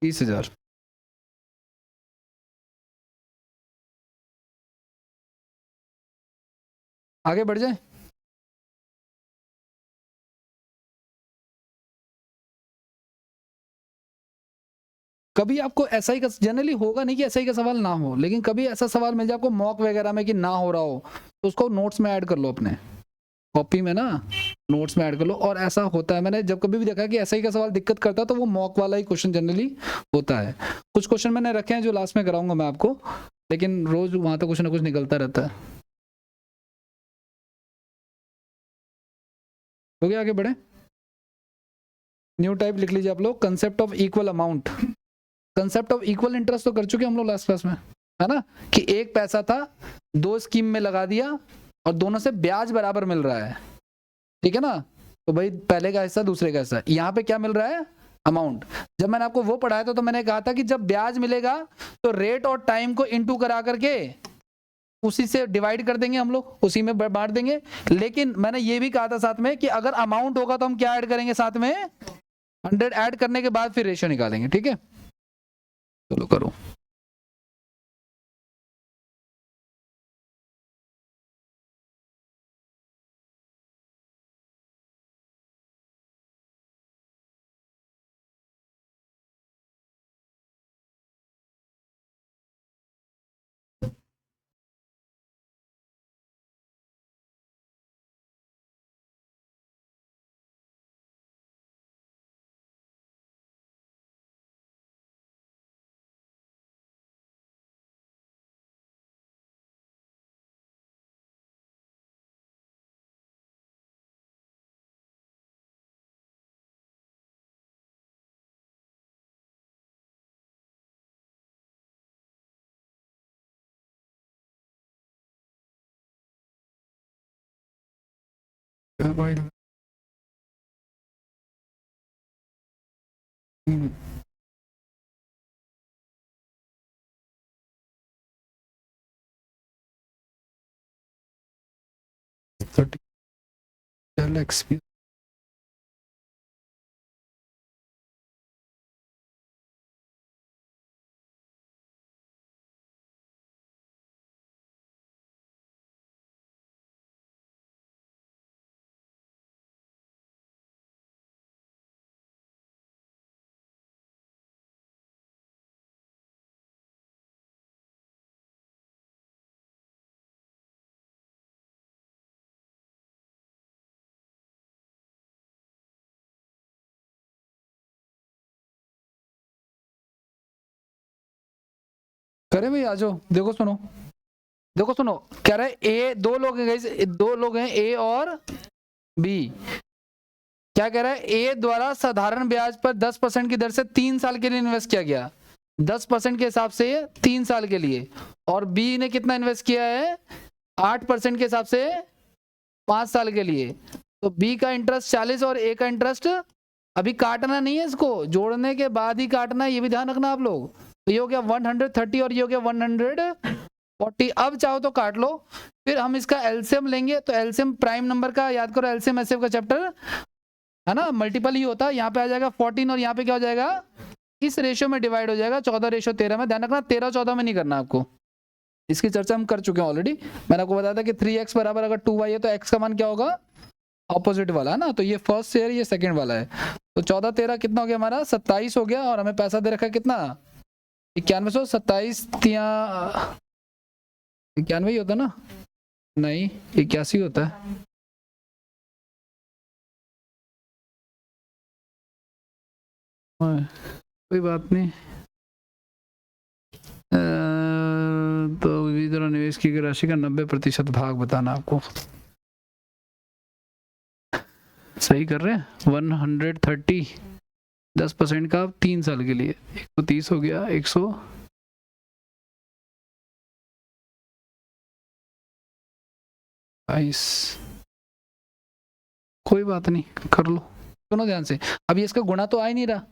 30,000। आगे बढ़ जाए। कभी आपको ऐसा ही जनरली होगा नहीं कि ऐसा ही का सवाल ना हो, लेकिन कभी ऐसा सवाल मिल जाए आपको मॉक वगैरह में कि ना हो रहा हो, तो उसको नोट्स में ऐड कर लो, अपने कॉपी में ना नोट्स में ऐड कर लो। और ऐसा होता है, मैंने जब कभी भी देखा कि ऐसा ही का सवाल दिक्कत करता है, तो वो मॉक वाला ही क्वेश्चन जनरली होता है। कुछ क्वेश्चन मैंने रखे हैं जो लास्ट में कराऊंगा मैं आपको, लेकिन रोज वहां तो कुछ ना कुछ निकलता रहता है। हो गया, आगे बढ़े। न्यू टाइप लिख लीजिए आप लोग, concept of equal amount. Concept of equal interest तो कर चुके हम लोग लास्ट क्लास में, है ना, कि एक पैसा था, 2 स्कीम में लगा दिया, और दोनों से ब्याज बराबर मिल रहा है, ठीक है ना। तो भाई पहले का हिस्सा दूसरे का हिस्सा, यहाँ पे क्या मिल रहा है, अमाउंट। जब मैंने आपको वो पढ़ाया था तो मैंने कहा था कि जब ब्याज मिलेगा तो रेट और टाइम को इनटू करा करके उसी से डिवाइड कर देंगे हम लोग, उसी में बांट देंगे। लेकिन मैंने ये भी कहा था साथ में कि अगर अमाउंट होगा तो हम क्या ऐड करेंगे साथ में, 100 ऐड करने के बाद फिर रेशियो निकालेंगे, ठीक है। चलो करो। करे भाई, आ जाओ, देखो सुनो, देखो सुनो, कह रहे ए, दो लोग हैं guys, दो लोग हैं ए और बी। क्या कह रहा है, ए द्वारा साधारण ब्याज पर 10% की दर से 3 साल के लिए इन्वेस्ट किया गया, 10% के हिसाब से 3 साल के लिए, और बी ने कितना इन्वेस्ट किया है, 8% के हिसाब से 5 साल के लिए। तो बी का इंटरेस्ट 40 और ए का इंटरेस्ट, अभी काटना नहीं है, इसको जोड़ने के बाद ही काटना है, ये भी ध्यान रखना आप लोग। तो ये हो गया 130 और ये हो गया 140। अब चाहो तो काट लो, फिर हम इसका एलसीएम लेंगे। तो एलसीएम प्राइम नंबर का याद करो, एलसीएम एसएफ का चैप्टर है ना, मल्टीपल ही होता है। यहाँ पे आ जाएगा 14 और यहाँ पे क्या हो जाएगा, इस रेशियो में डिवाइड हो जाएगा, 14:13 में। ध्यान रखना 13-14 में नहीं करना आपको, इसकी चर्चा हम कर चुके हैं ऑलरेडी। मैंने आपको बताया था कि 3x बराबर अगर 2y है तो x का मान क्या होगा, ऑपोजिट वाला है ना। तो ये फर्स्ट शेयर, ये सेकंड वाला है। तो 14-13 कितना हो गया हमारा, 27 हो गया, और हमें पैसा दे रखा है कितना, 9100। 27 91 ही होता ना, नहीं 81 होता है। कोई बात नहीं। तो इसी तरह निवेश की गई राशि का 90% भाग बताना आपको। सही कर रहे हैं। 130 10% का 3 साल के लिए 130 हो गया। 100 22। कोई बात नहीं, कर लो। सुनो ध्यान से, अभी इसका गुणा तो आ ही नहीं रहा।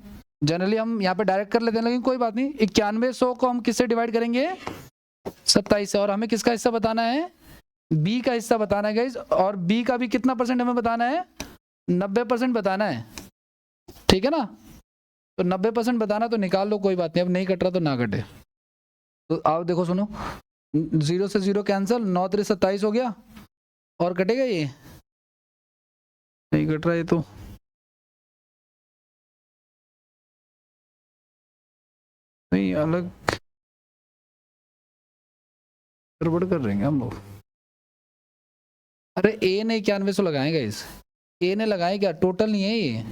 जनरली हम यहाँ पे डायरेक्ट कर लेते हैं, लेकिन कोई बात नहीं। 9100 को हम किससे डिवाइड करेंगे? 27 से। और हमें किसका हिस्सा बताना है? बी का हिस्सा बताना है गाइज। और बी का भी कितना परसेंट हमें बताना है? 90% बताना है। ठीक है ना? तो 90% बताना, तो निकाल लो, कोई बात नहीं। अब नहीं कट रहा तो ना कटे। तो आओ देखो, सुनो, 0 से 0 कैंसिल, 9 3 27 हो गया। और कटेगा ये? नहीं कट रहा ये तो। नहीं, अलग गड़बड़ कर रहे हैं हम लोग। अरे ए ने 9100 लगाएगा इस। ए ने लगाए क्या? टोटल नहीं है ये।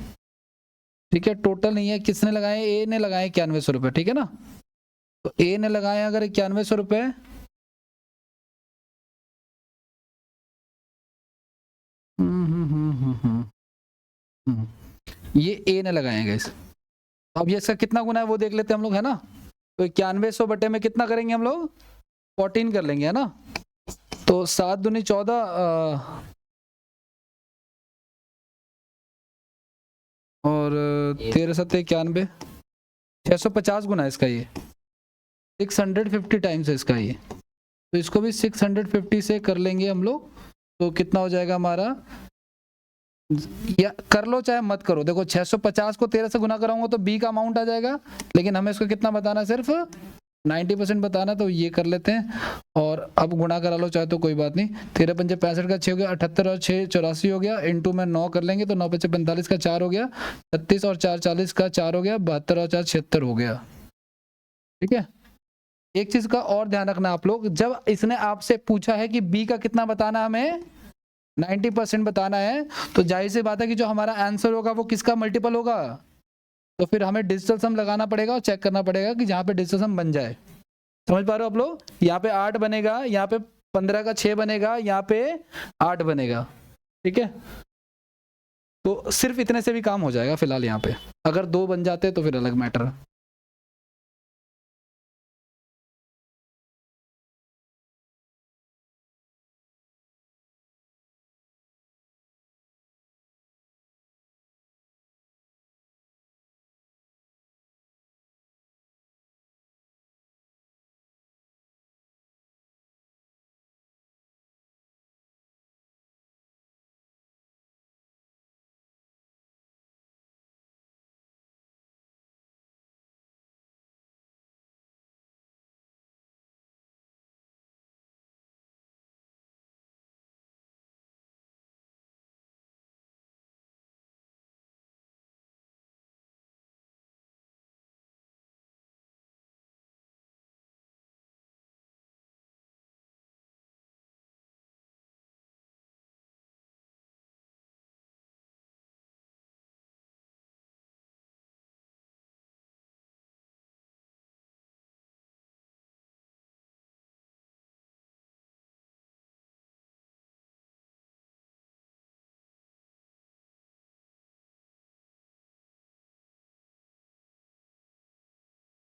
ठीक है, टोटल नहीं है। किसने लगाए? ए ने लगाए 9100 रुपये। ठीक है ना? तो ए ने लगाए अगर 9100 रुपये, ये ए ने लगाएगा इस। अब ये इसका कितना गुना है वो देख लेते हैं हम लोग, है ना? तो 9100 बटे में कितना करेंगे हम लोग? 14 कर लेंगे, है ना? तो 7 दूनी 14 और 13 7 91, 650 गुना है इसका ये। 650 टाइम्स है इसका ये। तो इसको भी 650 से कर लेंगे हम लोग। तो कितना हो जाएगा हमारा? या कर लो चाहे मत करो, देखो 650 को 13 से गुना कराऊंगा तो बी का अमाउंट आ जाएगा, लेकिन हमें इसको कितना बताना? सिर्फ 90% बताना। तो ये कर लेते हैं। और अब गुणा करा लो चाहे तो, कोई बात नहीं। 13 पंजे 65 का 6 हो गया, 78 और 6 84 हो गया। इंटू में 9 कर लेंगे तो 9 पचे 45 का 4 हो गया, 36 और 4 40 का 4 हो गया, 72 और 4 76 हो गया। ठीक है? एक चीज का और ध्यान रखना आप लोग, जब इसने आपसे पूछा है कि बी का कितना बताना, हमें 90% बताना है, तो जाहिर सी बात है कि जो हमारा आंसर होगा वो किसका मल्टीपल होगा? तो फिर हमें डिजिटल सम लगाना पड़ेगा और चेक करना पड़ेगा कि जहां पे डिजिटल सम बन जाए। समझ पा रहे हो आप लोग? यहाँ पे 8 बनेगा, यहाँ पे 15 का 6 बनेगा, यहाँ पे 8 बनेगा। ठीक है? तो सिर्फ इतने से भी काम हो जाएगा फिलहाल। यहाँ पे अगर 2 बन जाते तो फिर अलग मैटर है।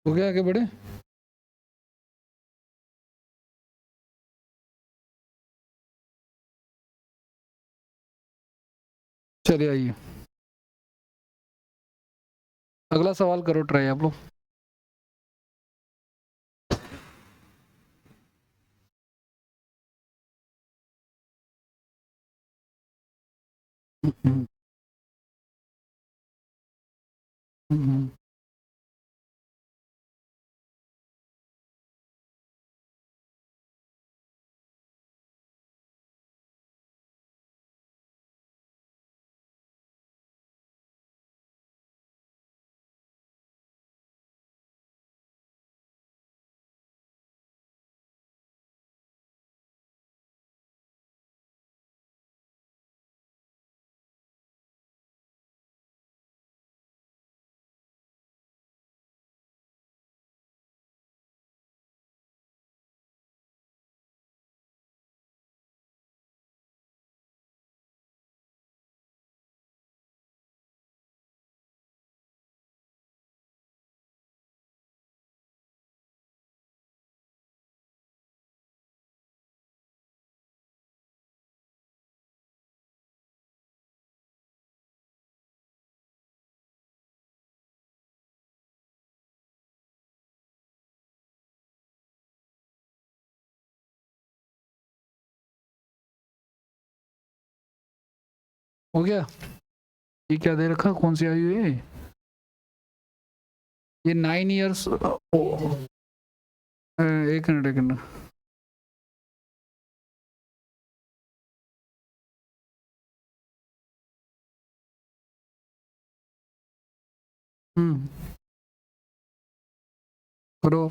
हो गया आगे बढ़े? चलिए आइए, अगला सवाल करो ट्राई आप लोग। हम्म, हम्म, हो गया। ये क्या दे रखा, कौन सी आयु है ये 9 ईयर्स। एक मिनट एक मिनट। करो।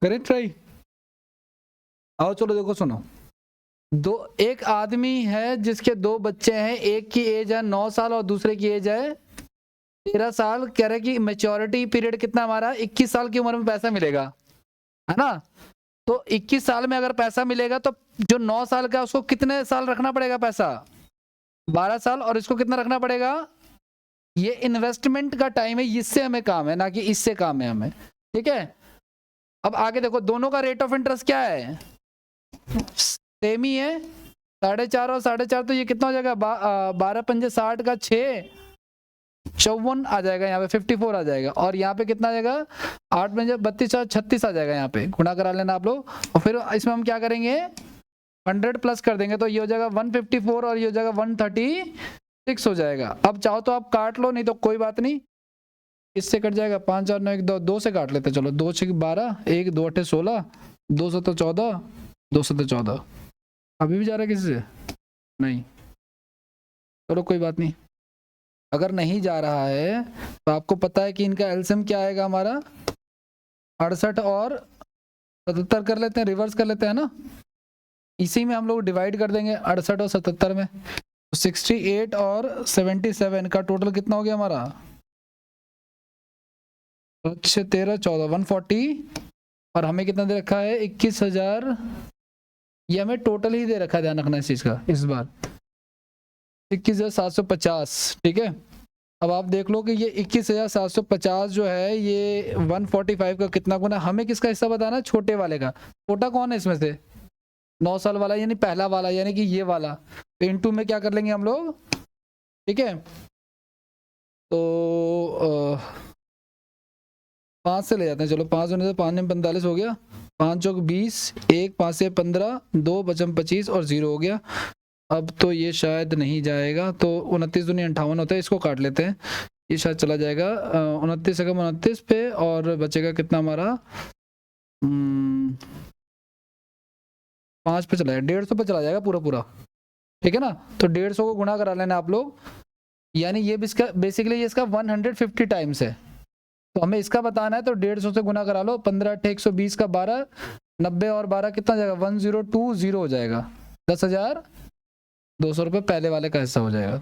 करें ट्राई। आओ चलो देखो सुनो। दो, एक आदमी है जिसके दो बच्चे हैं, एक की एज है 9 साल और दूसरे की एज है 13 साल। कह रहे कि मेच्योरिटी पीरियड कितना हमारा, 21 साल की उम्र में पैसा मिलेगा, है ना। तो 21 साल में अगर पैसा मिलेगा तो जो 9 साल का उसको कितने साल रखना पड़ेगा पैसा, 12 साल। और इसको कितना रखना पड़ेगा, ये इन्वेस्टमेंट का टाइम है, इससे हमें काम है ना कि इससे काम है हमें, ठीक है। अब आगे देखो, दोनों का रेट ऑफ इंटरेस्ट क्या है, सेम ही है, 4.5 और 4.5। तो ये कितना हो जाएगा, 12 पंजे 60 का 6, 54 आ जाएगा यहाँ पे, 54 आ जाएगा। और यहाँ पे कितना आ जाएगा, 8 पंजे 32 और 36 आ जाएगा। यहाँ पे गुणा करा लेना आप लोग, और फिर इसमें हम क्या करेंगे, 100 प्लस कर देंगे तो ये हो जाएगा 154 और ये हो जाएगा 136 हो जाएगा। अब चाहो तो आप काट लो, नहीं तो कोई बात नहीं, इससे कट जाएगा। 5 4 9 1 2, 2 से काट लेते चलो, 2 6 12, 1 2 8 16, 2 7 14, 2 7 14। अभी भी जा रहा है किसी से, नहीं, चलो कोई बात नहीं। अगर नहीं जा रहा है तो आपको पता है कि इनका एलसीएम क्या आएगा हमारा, 68 और 77 कर लेते हैं, रिवर्स कर लेते हैं ना, इसी में हम लोग डिवाइड कर देंगे 68 और 77 में। 68 और 77 का टोटल कितना हो गया हमारा, 6 13 14, 140। और हमें कितना दे रखा है, 21,000। ये हमें टोटल ही दे रखा है, ध्यान रखना इस चीज का इस बार, 21,750, ठीक है। अब आप देख लो कि ये 21,750 जो है ये 145 का कितना गुना, हमें किसका हिस्सा बताना है, छोटे वाले का। छोटा कौन है इसमें से, 9 साल वाला, यानी पहला वाला, यानी कि ये वाला। तो इनटू में क्या कर लेंगे हम लोग, ठीक है। तो 5 से ले जाते हैं, चलो 5 होने से 5 में 45 हो गया, 5 चौक 20, 1 5 से 15, 2 बचम 25 और 0 हो गया। अब तो ये शायद नहीं जाएगा, तो 29 दूनी 58 होता है, इसको काट लेते हैं, ये शायद चला जाएगा 29 एकम 29 पे, और बचेगा कितना हमारा 5 पे चला जाएगा, 150 पे चला जाएगा पूरा पूरा, ठीक है ना। तो 150 को गुणा करा लेना आप लोग, यानी ये भी इसका बेसिकली ये इसका 150 टाइम्स है। तो हमें इसका बताना है, तो 150 से गुणा करा लो, 15 8 120 का 12, 90 और 12 कितना जाएगा, 1020 हो जाएगा, 10,200 रुपये पहले वाले का हिस्सा हो जाएगा।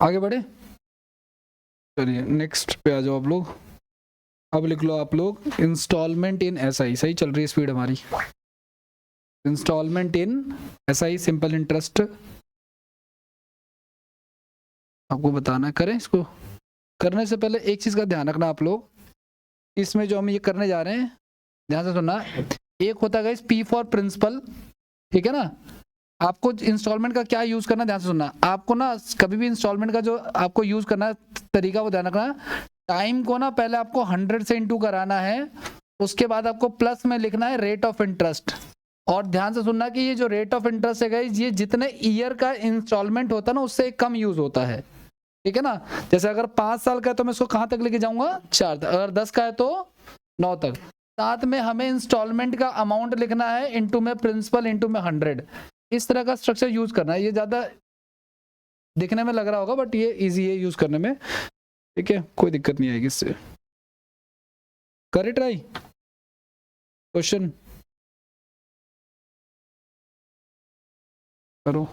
आगे बढ़े, चलिए नेक्स्ट पे आ जाओ आप लोग। अब लिख लो आप लोग इंस्टॉलमेंट इन एसआई, सही चल रही है स्पीड हमारी। Installment in SI simple interest आपको बताना, करें इसको। करने से पहले एक चीज का ध्यान रखना आप लोग, इसमें जो हम ये करने जा रहे हैं ध्यान से सुनना। एक होता है पी फॉर प्रिंसिपल, ठीक है ना। आपको इंस्टॉलमेंट का क्या यूज करना, ध्यान से सुनना। आपको ना कभी भी इंस्टॉलमेंट का जो आपको यूज करना तरीका वो ध्यान रखना। टाइम को ना पहले आपको 100 से इंटू कराना है, उसके बाद आपको प्लस में लिखना है रेट ऑफ इंटरेस्ट। और ध्यान से सुनना कि ये जो रेट ऑफ इंटरेस्ट है गाइस, ये जितने ईयर का इंस्टॉलमेंट होता है ना उससे कम यूज होता है, ठीक है ना। जैसे अगर 5 साल का है तो मैं इसको कहां तक लेके जाऊंगा 4 तक, अगर 10 का है तो 9 तक। साथ में हमें इंस्टॉलमेंट का अमाउंट लिखना है इंटू में प्रिंसिपल इंटू में 100। इस तरह का स्ट्रक्चर यूज करना है। ये ज्यादा दिखने में लग रहा होगा बट ये इजी है यूज करने में, ठीक है, कोई दिक्कत नहीं आएगी इससे। करे ट्राई क्वेश्चन करो।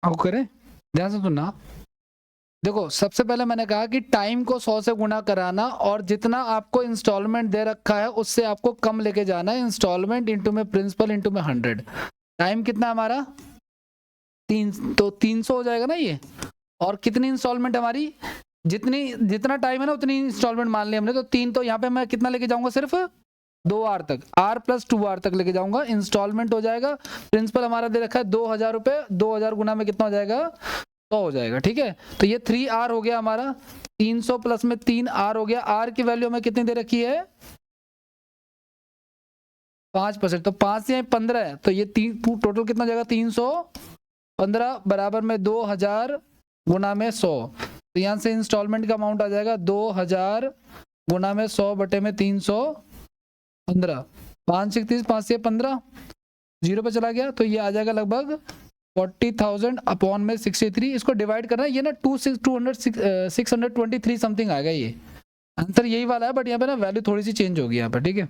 आओ करें, ध्यान से सुनना। देखो सबसे पहले मैंने कहा कि टाइम को 100 से गुना कराना और जितना आपको इंस्टॉलमेंट दे रखा है उससे आपको कम लेके जाना है। इंस्टॉलमेंट इंटू में प्रिंसिपल इंटू में 100। टाइम कितना हमारा 3, तो 300 हो जाएगा ना ये। और कितनी इंस्टॉलमेंट हमारी, जितना टाइम है ना उतनी इंस्टॉलमेंट मान ली हमने, तो 3, तो यहाँ पे मैं कितना लेके जाऊंगा सिर्फ 2 आर तक, आर प्लस 2 आर तक लेके जाऊंगा। इंस्टॉलमेंट हो जाएगा, प्रिंसिपल हमारा दे रखा है 2000 रुपए, 2000 गुना में कितना हो जाएगा 100 हो जाएगा, ठीक है। तो ये 3 आर हो गया हमारा, 300 प्लस में 3 आर हो गया। आर की वैल्यू हमें कितनी दे रखी है 5%, तो 5 या 15 है, तो ये टोटल कितना हो जाएगा 315 बराबर में 2000 गुना में 100। तो यहाँ से इंस्टॉलमेंट का अमाउंट आ जाएगा 2000 गुना में 100 बटे में 315। 5 से 30, 5 से 15 जीरो पे चला गया, तो ये आ जाएगा लगभग 40,000 अपॉन में 63। इसको डिवाइड करना है, ये ना 623 समथिंग आएगा। ये आंसर यही वाला है बट यहाँ पे ना वैल्यू थोड़ी सी चेंज होगी यहाँ पे, ठीक है।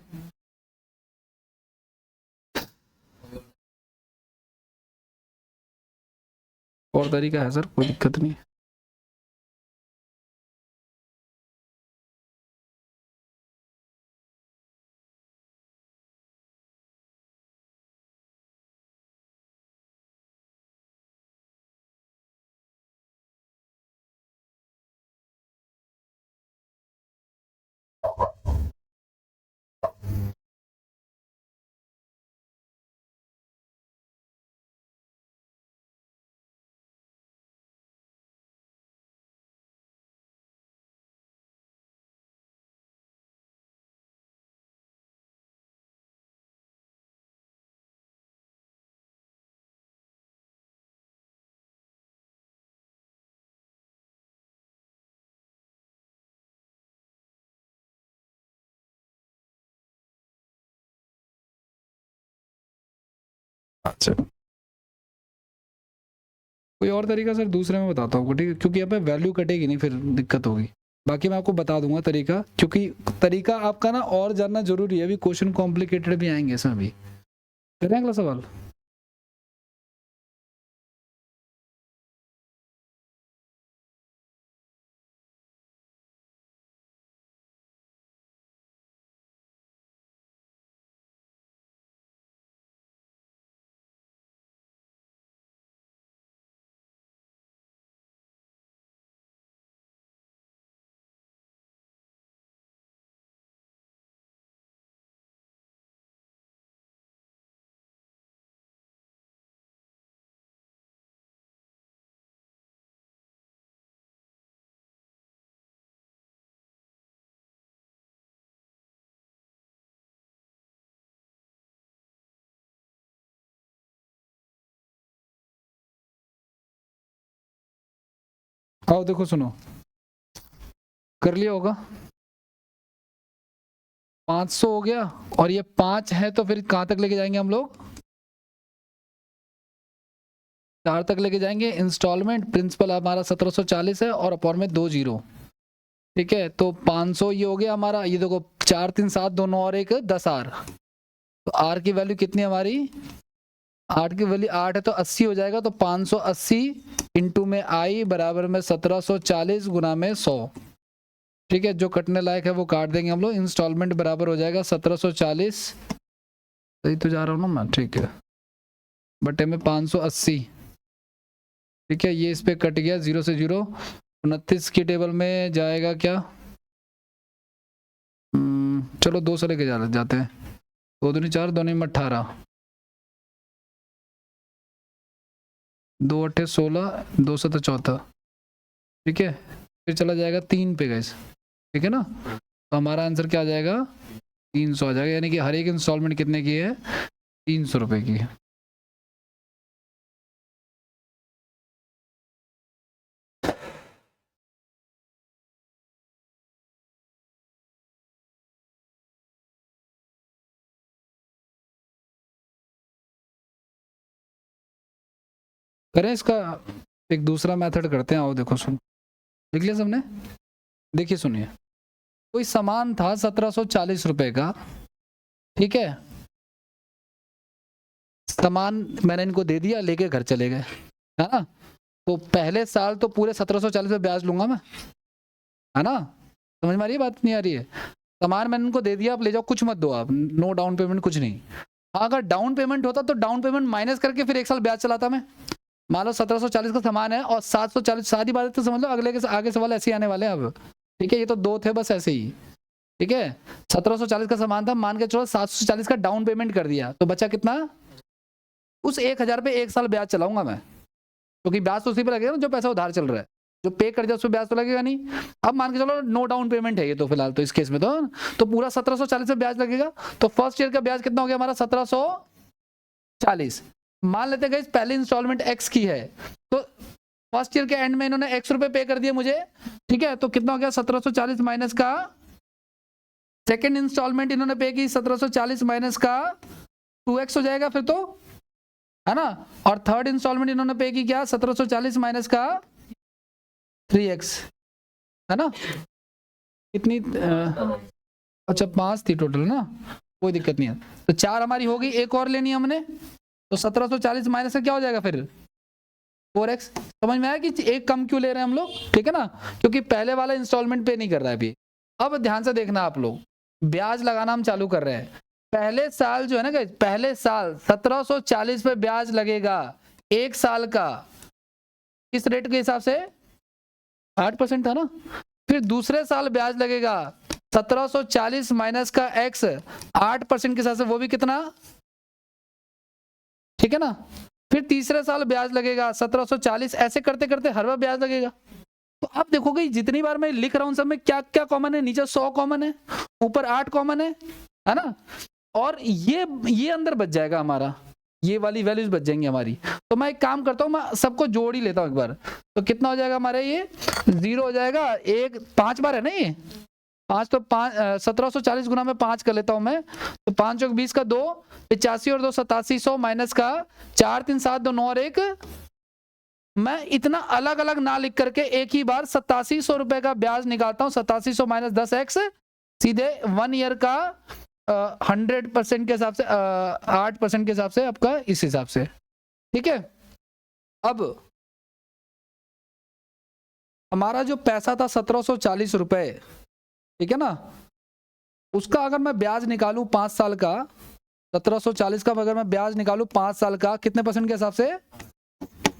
और तरीका है सर, कोई दिक्कत नहीं। अच्छा कोई और तरीका सर दूसरे में बताता हूँ, ठीक है, क्योंकि यहाँ पे वैल्यू कटेगी नहीं फिर दिक्कत होगी। बाकी मैं आपको बता दूंगा तरीका, क्योंकि तरीका आपका ना और जानना जरूरी है। अभी क्वेश्चन कॉम्प्लिकेटेड भी आएंगे इसमें भी। करें अगला सवाल। आओ देखो सुनो, कर लिया होगा। 500 हो गया, और ये 5 है तो फिर कहाँ तक लेके जाएंगे हम लोग? 4 तक लेके जाएंगे। इंस्टॉलमेंट प्रिंसिपल हमारा 1740 है और अपॉन में 2 जीरो। ठीक है, तो 500 ये हो गया हमारा। ये देखो 4 3 7 दोनों और एक 10 आर, तो आर की वैल्यू कितनी हमारी? 8 की वैल्यू 8 है तो 80 हो जाएगा। तो 580 इंटू में आई बराबर में 1740 गुना में 100। ठीक है, जो कटने लायक है वो काट देंगे हम लोग। इंस्टॉलमेंट बराबर हो जाएगा 1740, सही तो जा रहा हूँ ना मैं? ठीक है, बटे में 580। ठीक है, ये इस पे कट गया, 0 से 0। 29 की टेबल में जाएगा क्या? चलो 2 से लेके जाते हैं। 2 दूनी 4, 2 में 18, 2 8 16, 2 7 14। ठीक है, फिर चला जाएगा 3 पे गैस। ठीक है ना, तो हमारा आंसर क्या आ जाएगा? 300 आ जाएगा। यानी कि हर एक इंस्टॉलमेंट कितने की है? 300 रुपए की। करें इसका एक दूसरा मेथड करते हैं। आओ देखो, सुन, लिख लिया सबने? देखिए सुनिए, कोई सामान था 1740 रुपए का। ठीक है, सामान मैंने इनको दे दिया, लेके घर चले गए, है ना? तो पहले साल तो पूरे 1740 पे ब्याज लूंगा मैं, है ना? समझ में आ रही है बात? नहीं आ रही है? सामान मैंने इनको दे दिया, आप ले जाओ, कुछ मत दो आप, नो डाउन पेमेंट, कुछ नहीं। हाँ, अगर डाउन पेमेंट होता तो डाउन पेमेंट माइनस करके फिर 1 साल ब्याज चलाता मैं। मान लो 1740 का सामान है और 740, सादी बात है, तो समझ लो अगले के आगे सवाल ऐसे ही आने वाले हैं अब। ठीक है, ये तो 2 थे बस ऐसे ही। ठीक है, 1740 का सामान था, मान के चलो 740 का डाउन पेमेंट कर दिया, तो बचा कितना? उस 1000 पे 1 साल ब्याज चलाऊंगा मैं, क्योंकि ब्याज तो उसी पे लगेगा ना जो पैसा उधार चल रहा है। जो पे कर दिया उस पर ब्याज तो लगेगा नहीं। अब मान के चलो नो डाउन पेमेंट है ये, तो फिलहाल तो इस केस में तो पूरा 1740 पे ब्याज लगेगा। तो फर्स्ट ईयर का ब्याज कितना हो गया हमारा? 1740। मान लेते गए पहले इंस्टॉलमेंट एक्स की है, तो फर्स्ट ईयर के एंड में इन्होंने एक्स रुपए पे कर दिए मुझे। ठीक है, तो कितना हो गया? 1740 माइनस का सेकेंड इंस्टॉलमेंट इन्होंने पे की, 1740 माइनस का 2x हो जाएगा फिर तो, है ना? और थर्ड इंस्टॉलमेंट इन्होंने पे की क्या? 1740 माइनस का 3x, है ना? कितनी अच्छा 5 थी टोटल ना, कोई दिक्कत नहीं है। तो 4 हमारी हो गई, एक और लेनी है हमने, तो 1740 माइनस का क्या हो जाएगा फिर? 4x। समझ में आया कि एक कम क्यों ले रहे हैं हम लोग? ठीक है ना, क्योंकि पहले वाला इंस्टॉलमेंट पे नहीं कर रहा है अभी। अब ध्यान से देखना आप लोग, ब्याज लगाना हम चालू कर रहे हैं। पहले साल जो है ना, पहले साल 1740 पे ब्याज लगेगा 1 साल का, किस रेट के हिसाब से? 8% था ना। फिर दूसरे साल ब्याज लगेगा 1740 माइनस का x 8% के हिसाब से, वो भी कितना? ठीक है ना। फिर तीसरे साल ब्याज लगेगा 1740, ऐसे करते करते हर बार ब्याज लगेगा। तो आप देखोगे जितनी बार मैं लिख रहा हूं सब में क्या क्या कॉमन है? नीचे 100 कॉमन है, ऊपर 8 कॉमन है ना? और ये अंदर बच जाएगा हमारा, ये वाली वैल्यूज बच जाएंगी हमारी। तो मैं एक काम करता हूं, मैं सबको जोड़ ही लेता हूं एक बार। तो कितना हो जाएगा हमारा? ये 0 हो जाएगा। 5 बार है ना ये, 5 तो 5 1740 गुना में 5 कर लेता हूं मैं, तो 5 चौक 20 का 2, 85 और 2 8700 माइनस का 4 3 7 2 9 और 1। मैं इतना अलग अलग ना लिख करके एक ही बार 8700 रुपए का ब्याज निकालता हूं। 8700 माइनस 10x, सीधे 1 ईयर का 100% के हिसाब से 8% के हिसाब से आपका, इस हिसाब से। ठीक है, अब हमारा जो पैसा था 1740 रुपए, ठीक है ना, उसका अगर मैं ब्याज निकालूं 5 साल का, 1740 का अगर मैं ब्याज निकालूं 5 साल का, कितने परसेंट के हिसाब से?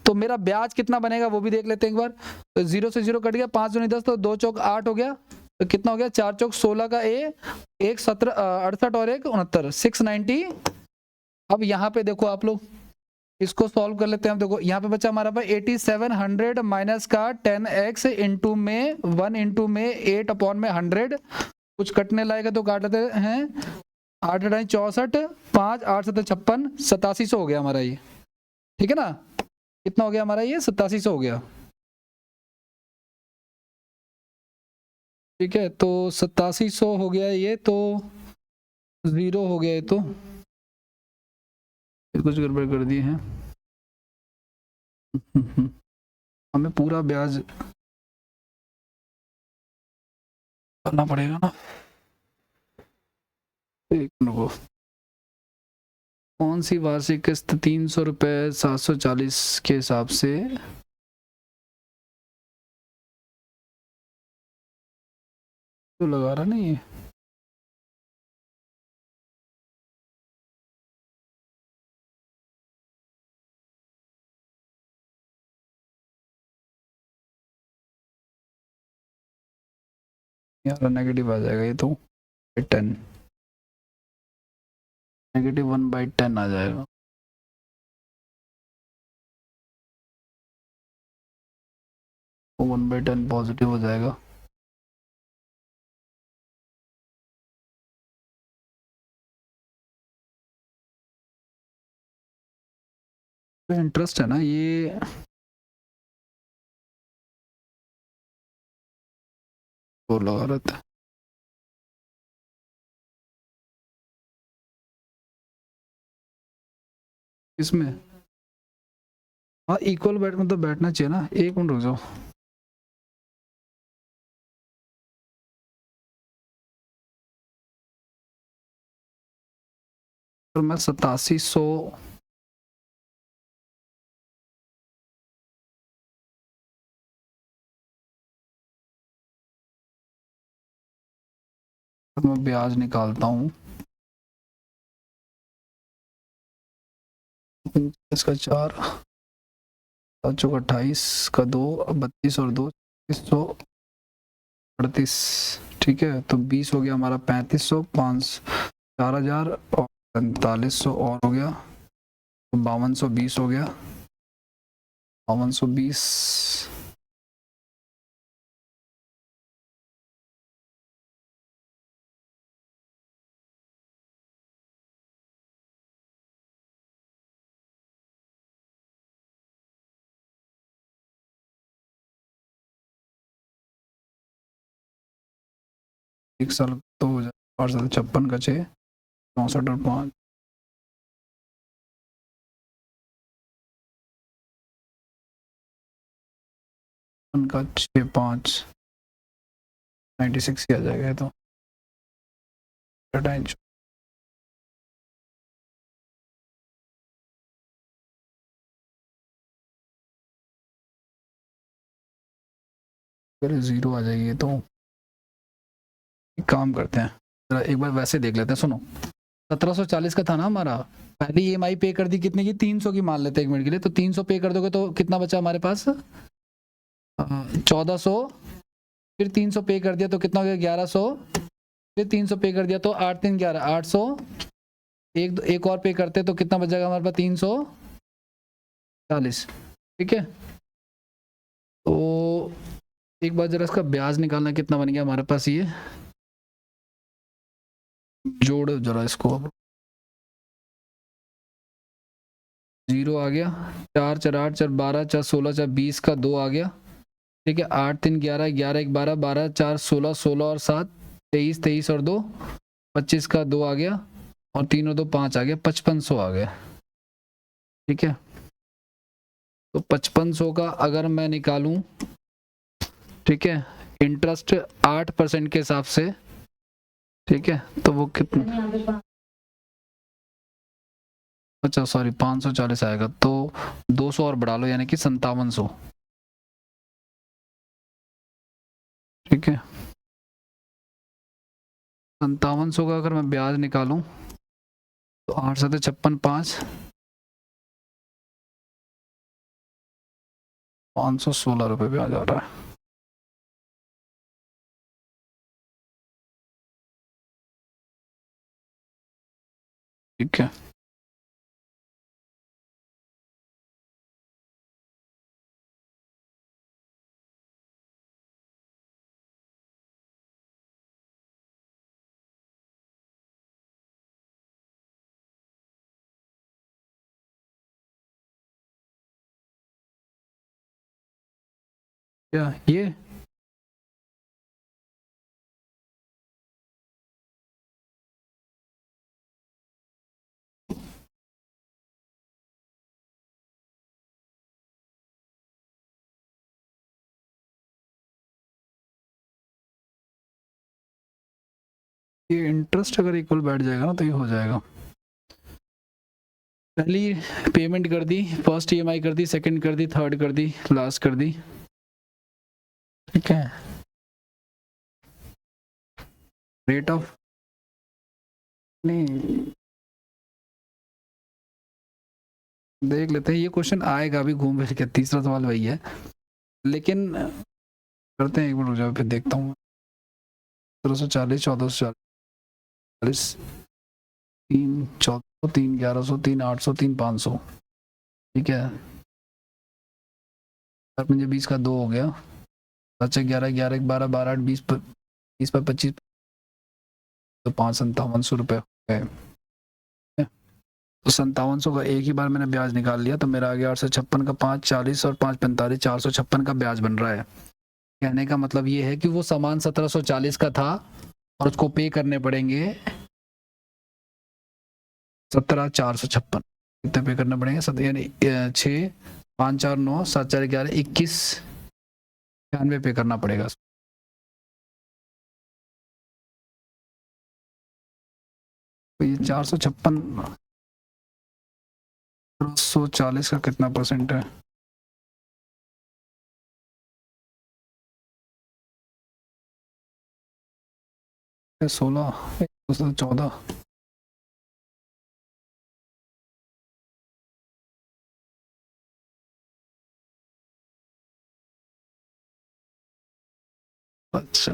तो मेरा ब्याज कितना बनेगा वो भी देख लेते हैं एक बार। तो 0 से 0 कट गया, 5 दूनी 10, तो 2 चौक 8 हो गया, तो कितना हो गया? 4 चौक 16 का A, 1 17 68 और 1 69, 690। अब यहाँ पे देखो आप लोग, इसको सॉल्व कर लेते हैं। हम देखो यहाँ पे बच्चा हमारा पास 8700 माइनस का 10x इंटू में 1 इंटू में 8 अपॉन में 100, कुछ कटने लाएगा तो काट लेते हैं। 8 64, 5 8 7 56, 8700 हो गया हमारा ये। ठीक है ना, कितना हो गया हमारा ये? 8700 हो गया। ठीक है, तो 8700 हो गया ये, तो जीरो हो गया ये, तो ये कुछ गड़बड़ कर दी है। हमें पूरा ब्याज करना पड़ेगा ना। एक मिनट को, कौन सी वार्षिक किस्त 300 रुपये 740 के हिसाब से तो लगा रहा नहीं है। यार नेगेटिव आ जाएगा ये तो, 10 -1/10 आ जाएगा। तो 1/10 पॉजिटिव हो जाएगा। तो इंटरेस्ट है ना ये, तो लगा रहता है इसमें। हाँ इक्वल बैठ में तो बैठना चाहिए ना। एक मिनट रुक जाओ, तो मैं 8700 मैं ब्याज निकालता हूँ। इसका 4, 28 का 2, 32 और 2 338। ठीक है, तो 20 हो गया हमारा 3500, 4000 और 4500 और हो गया, तो 5220 हो गया। 5220 एक साल तो हो जाए, 856 का 6, 64 और 5, उनका 6 5 96 किया जाएगा। तो अगर जीरो आ जाएगी तो एक काम करते हैं, जरा एक बार वैसे देख लेते हैं। सुनो, 1740 का था ना हमारा, पहली ईएमआई पे कर दी कितने की, 300 की मान लेते हैं एक मिनट के लिए। तो 300 पे कर दोगे तो कितना बचा हमारे पास, 1400। फिर 300 पे कर दिया तो कितना हो गया, 1100। फिर 300 पे कर दिया तो 8 3 11 800। एक और पे करते तो कितना बचेगा हमारे पास, 340। ठीक है, तो एक बार जरा इसका ब्याज निकालना कितना बन गया हमारे पास, ये जोड़ जरा इसको। अब जीरो आ गया, 4 4 8 4 12 4 16 4 20 का 2 आ गया। ठीक है, 8 3 11 11 1 12 12 4 16 16 और 7 23 23 और 2 25 का 2 आ गया, और 3 और 2 5 आ गया, 5500 आ गया। ठीक है, तो 5500 का अगर मैं निकालूं, ठीक है, इंटरेस्ट 8% के हिसाब से, ठीक है, तो वो कितना, अच्छा सॉरी 540 आएगा, तो 200 और बढ़ा लो, यानी कि 5700। ठीक है, 5700 का अगर मैं ब्याज निकालूं तो 8 7 56 5 516 रुपये ब्याज आ रहा है। ठीक है, क्या ये ये इंटरेस्ट अगर इक्वल बैठ जाएगा ना तो ये हो जाएगा। पहली पेमेंट कर दी, फर्स्ट ईएमआई कर दी, सेकंड कर दी, थर्ड कर दी, लास्ट कर दी, ठीक है। रेट ऑफ नहीं देख लेते हैं, ये क्वेश्चन आएगा अभी घूम फिर के, तीसरा सवाल वही है, लेकिन करते हैं एक मिनट, रुक जाओ फिर देखता हूँ। 1740, 1440, 3, 1400, 3, 1100, 3, 800, 3, 500, ठीक है। 20 का 2 हो गया, 7, 11, 11, 12, 12, 8, 20, 20 पर 25, तो 557 रुपये हो गए। तो 5700 का एक ही बार मैंने ब्याज निकाल लिया, तो मेरा आ गया 856 का 5, 40 और 5, 45, 456 का ब्याज बन रहा है। कहने का मतलब ये है कि वो सामान 1740 का था और उसको पे करने पड़ेंगे 17,456। कितने पे करने पड़ेंगे? यानी 6, 5, 4, 9, 7, 4, 11, 21, 96 पे करना पड़ेगा। तो ये 456, 1740 का कितना परसेंट है? है 16, 14। अच्छा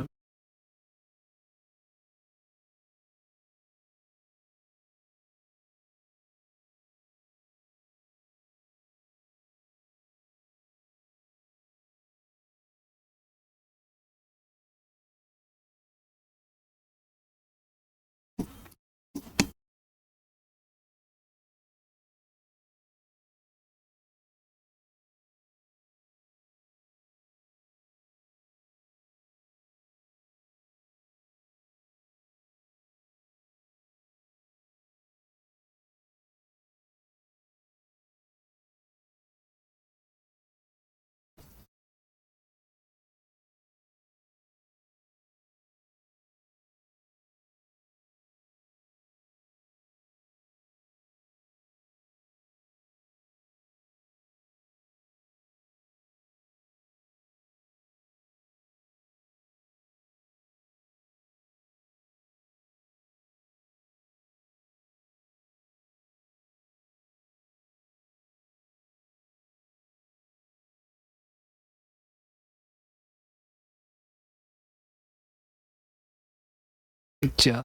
अच्छा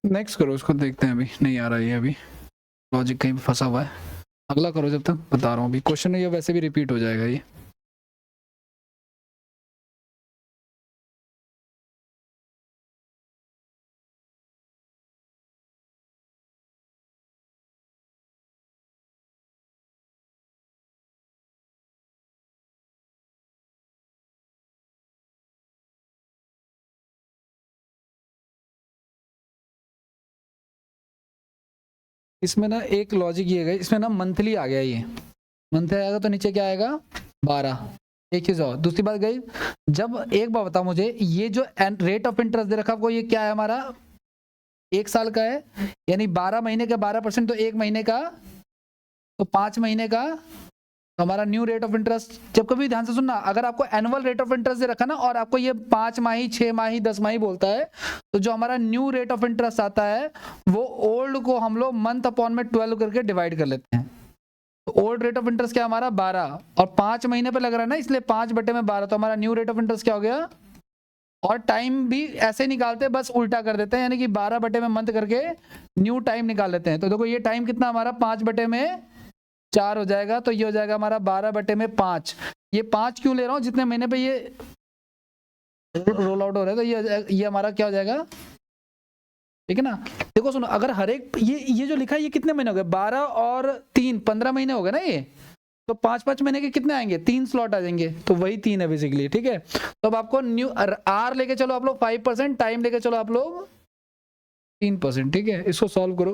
नेक्स्ट करो, उसको देखते हैं, अभी नहीं आ रहा है, अभी लॉजिक कहीं फंसा हुआ है। अगला करो, जब तक बता रहा हूँ अभी क्वेश्चन ये वैसे भी रिपीट हो जाएगा ये। इसमें ना एक लॉजिक ये गई, इसमें ना मंथली आ गया, ये मंथली आएगा तो नीचे क्या आएगा? 12। एक चीज और, दूसरी बात गई, जब एक बार बताओ मुझे, ये जो रेट ऑफ इंटरेस्ट दे रखा आपको, ये क्या है हमारा? 1 साल का है, यानी 12 महीने का 12%, तो 1 महीने का, तो 5 महीने का, तो हमारा न्यू रेट ऑफ इंटरेस्ट। जब कभी ध्यान से सुनना, अगर आपको एनुअल रेट ऑफ इंटरेस्ट दे रखा ना और आपको ये 5 माही, 6 माही, 10 माही बोलता है, तो जो हमारा न्यू रेट ऑफ इंटरेस्ट आता है वो ओल्ड को हम लोग मंथ अपॉन में 12 करके डिवाइड कर लेते हैं। तो ओल्ड रेट ऑफ इंटरेस्ट क्या हमारा? 12, और 5 महीने पे लग रहा है ना, इसलिए 5/12, तो हमारा न्यू रेट ऑफ इंटरेस्ट क्या हो गया? और टाइम भी ऐसे निकालते हैं, बस उल्टा कर देते हैं, यानी कि 12 बटे में मंथ करके न्यू टाइम निकाल लेते हैं। तो देखो ये टाइम कितना हमारा 5 बटे में 4 हो जाएगा, तो ये हो जाएगा हमारा 12 बटे में 5। ये 5 क्यों ले रहा हूँ, जितने महीने पे ये रोल आउट हो रहा है, तो ये हमारा क्या हो जाएगा, ठीक है ना। देखो सुनो, अगर हर एक ये जो लिखा है ये कितने महीने हो गए, 12 और 3 15 महीने हो गए ना ये, तो 5-5 महीने के कितने आएंगे, 3 स्लॉट आ जाएंगे, तो वही 3 है बेसिकली, ठीक है। तो अब आपको न्यू आर लेके चलो आप लोग 5%, टाइम लेके चलो आप लोग 3%, ठीक है। इसको सॉल्व करो,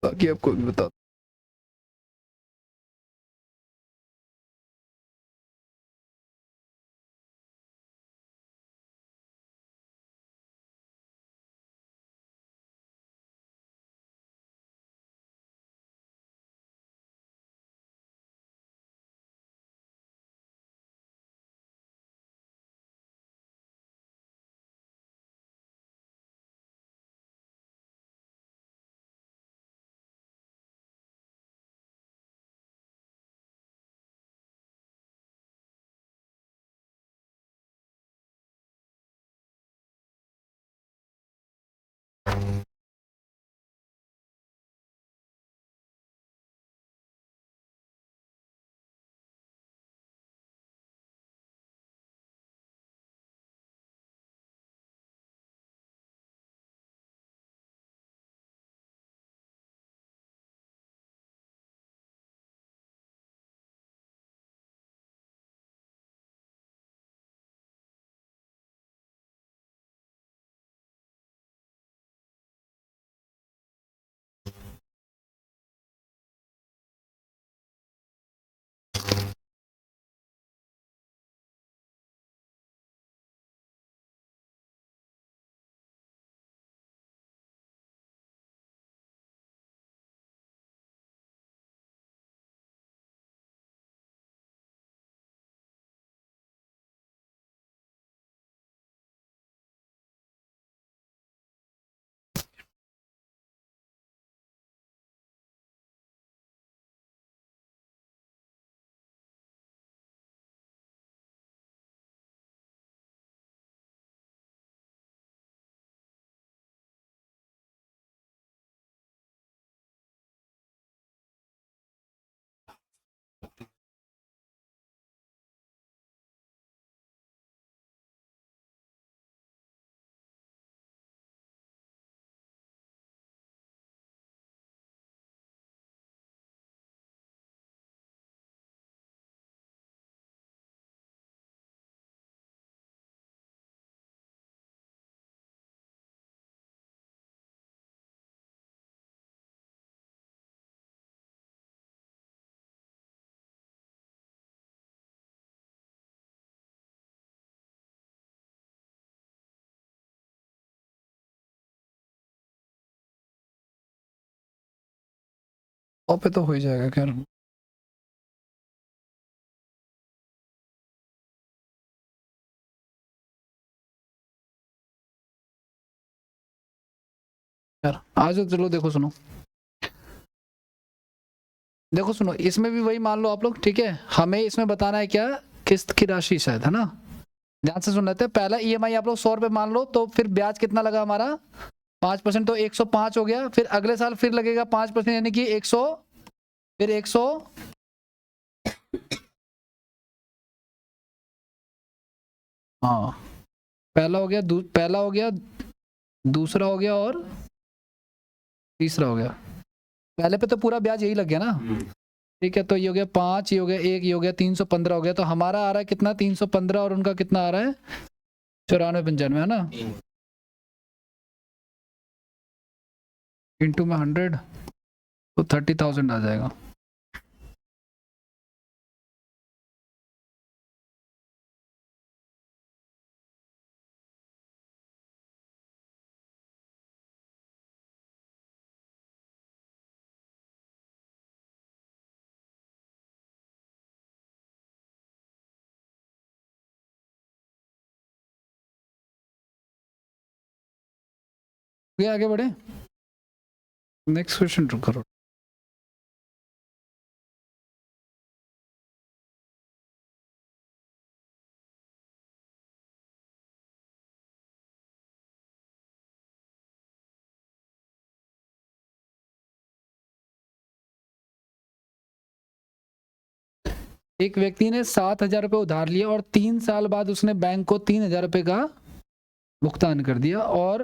बाकी आपको भी बता। पे तो हो ही जाएगा खैर। यार आ जाओ, चलो देखो सुनो, देखो सुनो, इसमें भी वही मान लो आप लोग, ठीक है। हमें इसमें बताना है क्या, किस्त की राशि शायद, है ना। ध्यान से सुन लेते हैं। पहला ईएमआई आप लोग 100 रुपए मान लो, तो फिर ब्याज कितना लगा हमारा 5%, तो 105 हो गया। फिर अगले साल फिर लगेगा 5%, यानी कि 100, फिर 100, हाँ पहला हो गया, पहला हो गया, दूसरा हो गया और तीसरा हो गया। पहले पे तो पूरा ब्याज यही लग गया ना, ठीक है। तो ये हो गया 5, ये हो गया 1, ये हो गया 315 हो गया। तो हमारा आ रहा है कितना, 315, और उनका कितना आ रहा है 94-95, है ना। इंटू में 100, तो 30,000 आ जाएगा। ये आगे बढ़े, नेक्स्ट क्वेश्चन करो। एक व्यक्ति ने 7,000 रुपये उधार लिया और 3 साल बाद उसने बैंक को 3,000 रुपये का भुगतान कर दिया और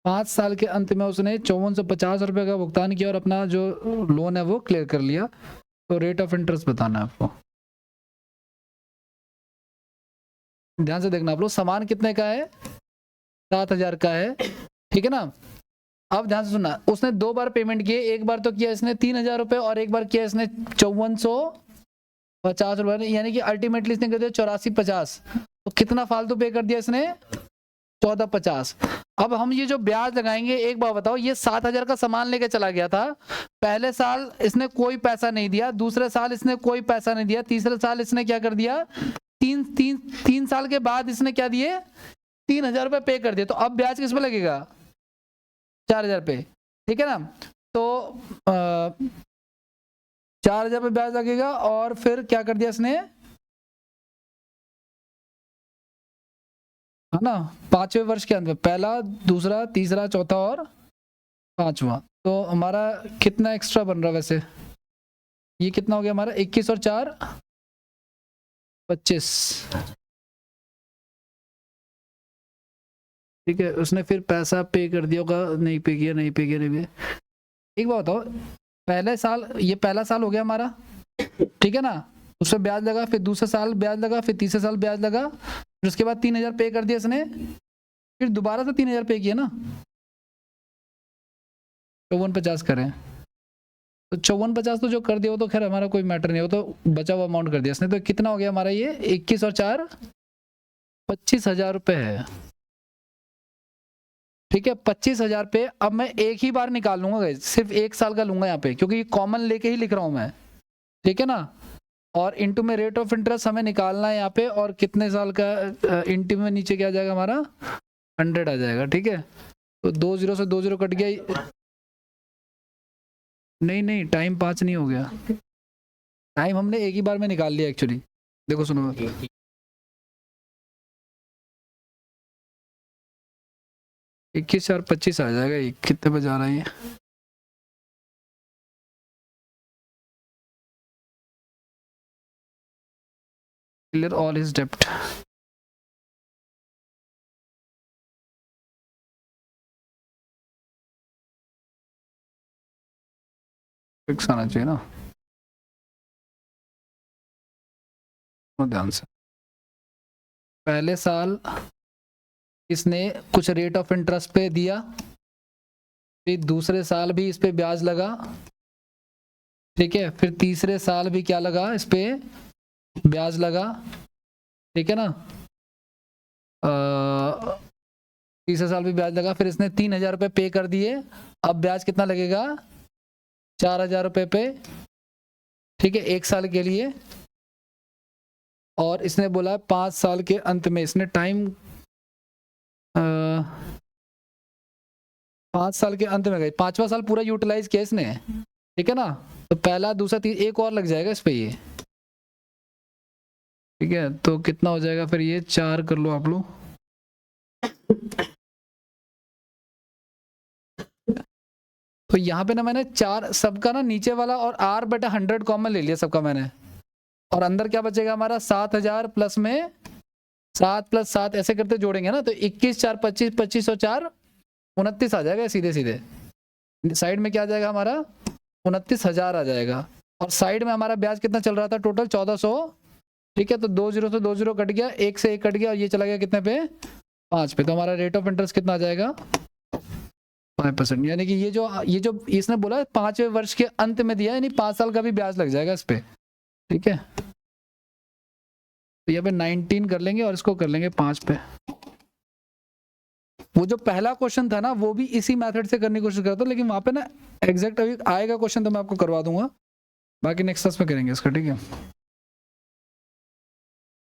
5 साल के अंत में उसने 5450 रुपये का भुगतान किया और अपना जो लोन है वो क्लियर कर लिया। तो रेट ऑफ इंटरेस्ट बताना है आपको। ध्यान से देखना आप लोग, सामान कितने का है? 7,000 का है, ठीक है ना। अब ध्यान से सुनना, उसने 2 बार पेमेंट किए, एक बार तो किया इसने 3,000 रुपये और एक बार किया इसने 5450 रुपये, यानी कि अल्टीमेटली इसने कर दिया 8450। तो कितना फालतू पे कर दिया इसने? 1450। अब हम ये जो ब्याज लगाएंगे, एक बार बताओ, ये 7,000 का सामान लेके चला गया था, पहले साल इसने कोई पैसा नहीं दिया, दूसरे साल इसने कोई पैसा नहीं दिया, तीसरे साल इसने क्या कर दिया? तीन साल के बाद इसने क्या दिए? 3,000 रुपये पे कर दिए। तो अब ब्याज किस पे लगेगा? 4,000 पे, ठीक है ना। तो 4,000 पे ब्याज लगेगा और फिर क्या कर दिया इसने, है ना, 5वें वर्ष के अंत में, पहला, दूसरा, तीसरा, चौथा और 5वां। तो हमारा कितना एक्स्ट्रा बन रहा है वैसे? ये कितना हो गया हमारा? 21 और 4 25, ठीक है। उसने फिर पैसा पे कर दिया होगा, नहीं पे किया, नहीं पे किया, नहीं पे। एक बात बताओ, पहले साल, ये पहला साल हो गया हमारा, ठीक है ना, उस पर ब्याज लगा, फिर दूसरे साल ब्याज लगा, फिर तीसरे साल ब्याज लगा, फिर उसके बाद 3,000 पे कर दिया इसने, फिर दोबारा से 3,000 पे किया ना, 5450 करें तो 5450 तो जो कर दिया वो तो खैर हमारा कोई मैटर नहीं, हो तो बचा हुआ अमाउंट कर दिया इसने। तो कितना हो गया हमारा? ये 21 और 4 25,000 रुपये है, ठीक है। 25,000 पे अब मैं एक ही बार निकाल लूंगा, सिर्फ 1 साल का लूंगा यहाँ पे, क्योंकि कॉमन लेके ही लिख रहा हूं मैं, ठीक है ना। और इंटू में रेट ऑफ इंटरेस्ट हमें निकालना है यहाँ पे, और कितने साल का, इंटू में नीचे क्या आ जाएगा हमारा? 100 आ जाएगा, ठीक है। तो 2 0 से 2 0 कट गया, नहीं टाइम 5 नहीं हो गया, टाइम हमने एक ही बार में निकाल लिया एक्चुअली। देखो सुनो, 21 4 25 आ जाएगा। ये कितने बजे आ रहा है? ये क्लियर ऑल हिज डेप्ट, फिक्स आना चाहिए ना, ध्यान से। पहले साल इसने कुछ रेट ऑफ इंटरेस्ट पे दिया, फिर दूसरे साल भी इस पे ब्याज लगा, ठीक है, फिर तीसरे साल भी क्या लगा? इस पे ब्याज लगा, ठीक है ना। तीसरे साल भी ब्याज लगा, फिर इसने 3,000 रुपये पे कर दिए, अब ब्याज कितना लगेगा? 4,000 रुपये पे, ठीक है, 1 साल के लिए। और इसने बोला 5 साल के अंत में, इसने टाइम 5 साल के अंत में गए, 5वां साल पूरा यूटिलाइज किया इसने, ठीक है ना। तो पहला, दूसरा, एक और लग जाएगा इस पे ये, ठीक है। तो कितना हो जाएगा फिर? ये 4 कर लो आप लोग। तो यहाँ पे ना मैंने 4 सबका ना नीचे वाला और R/100 कॉमन ले लिया सबका मैंने, और अंदर क्या बचेगा हमारा? 7,000 प्लस में 7 + 7 ऐसे करते जोड़ेंगे ना, तो 21 4 25 25 और 4 29 आ जाएगा सीधे सीधे। साइड में क्या आ जाएगा हमारा? 29,000 आ जाएगा। और साइड में हमारा ब्याज कितना चल रहा था? टोटल 1400, ठीक है। तो 2 0 से 2 0 कट गया, 1 से 1 कट गया, और ये चला गया कितने पे? 5 पे। तो हमारा रेट ऑफ इंटरेस्ट कितना आ जाएगा? 5%। यानी कि ये जो इसने बोला 5वें वर्ष के अंत में दिया, यानी 5 साल का भी ब्याज लग जाएगा इस पे, ठीक है। तो यहाँ पे 19 कर लेंगे और इसको कर लेंगे 5 पे। वो जो पहला क्वेश्चन था ना, वो भी इसी मेथड से करने की कोशिश करता हूँ, लेकिन वहां पे ना एग्जैक्ट अभी आएगा क्वेश्चन तो मैं आपको करवा दूंगा, बाकी नेक्स्ट क्लास में करेंगे इसका, ठीक है।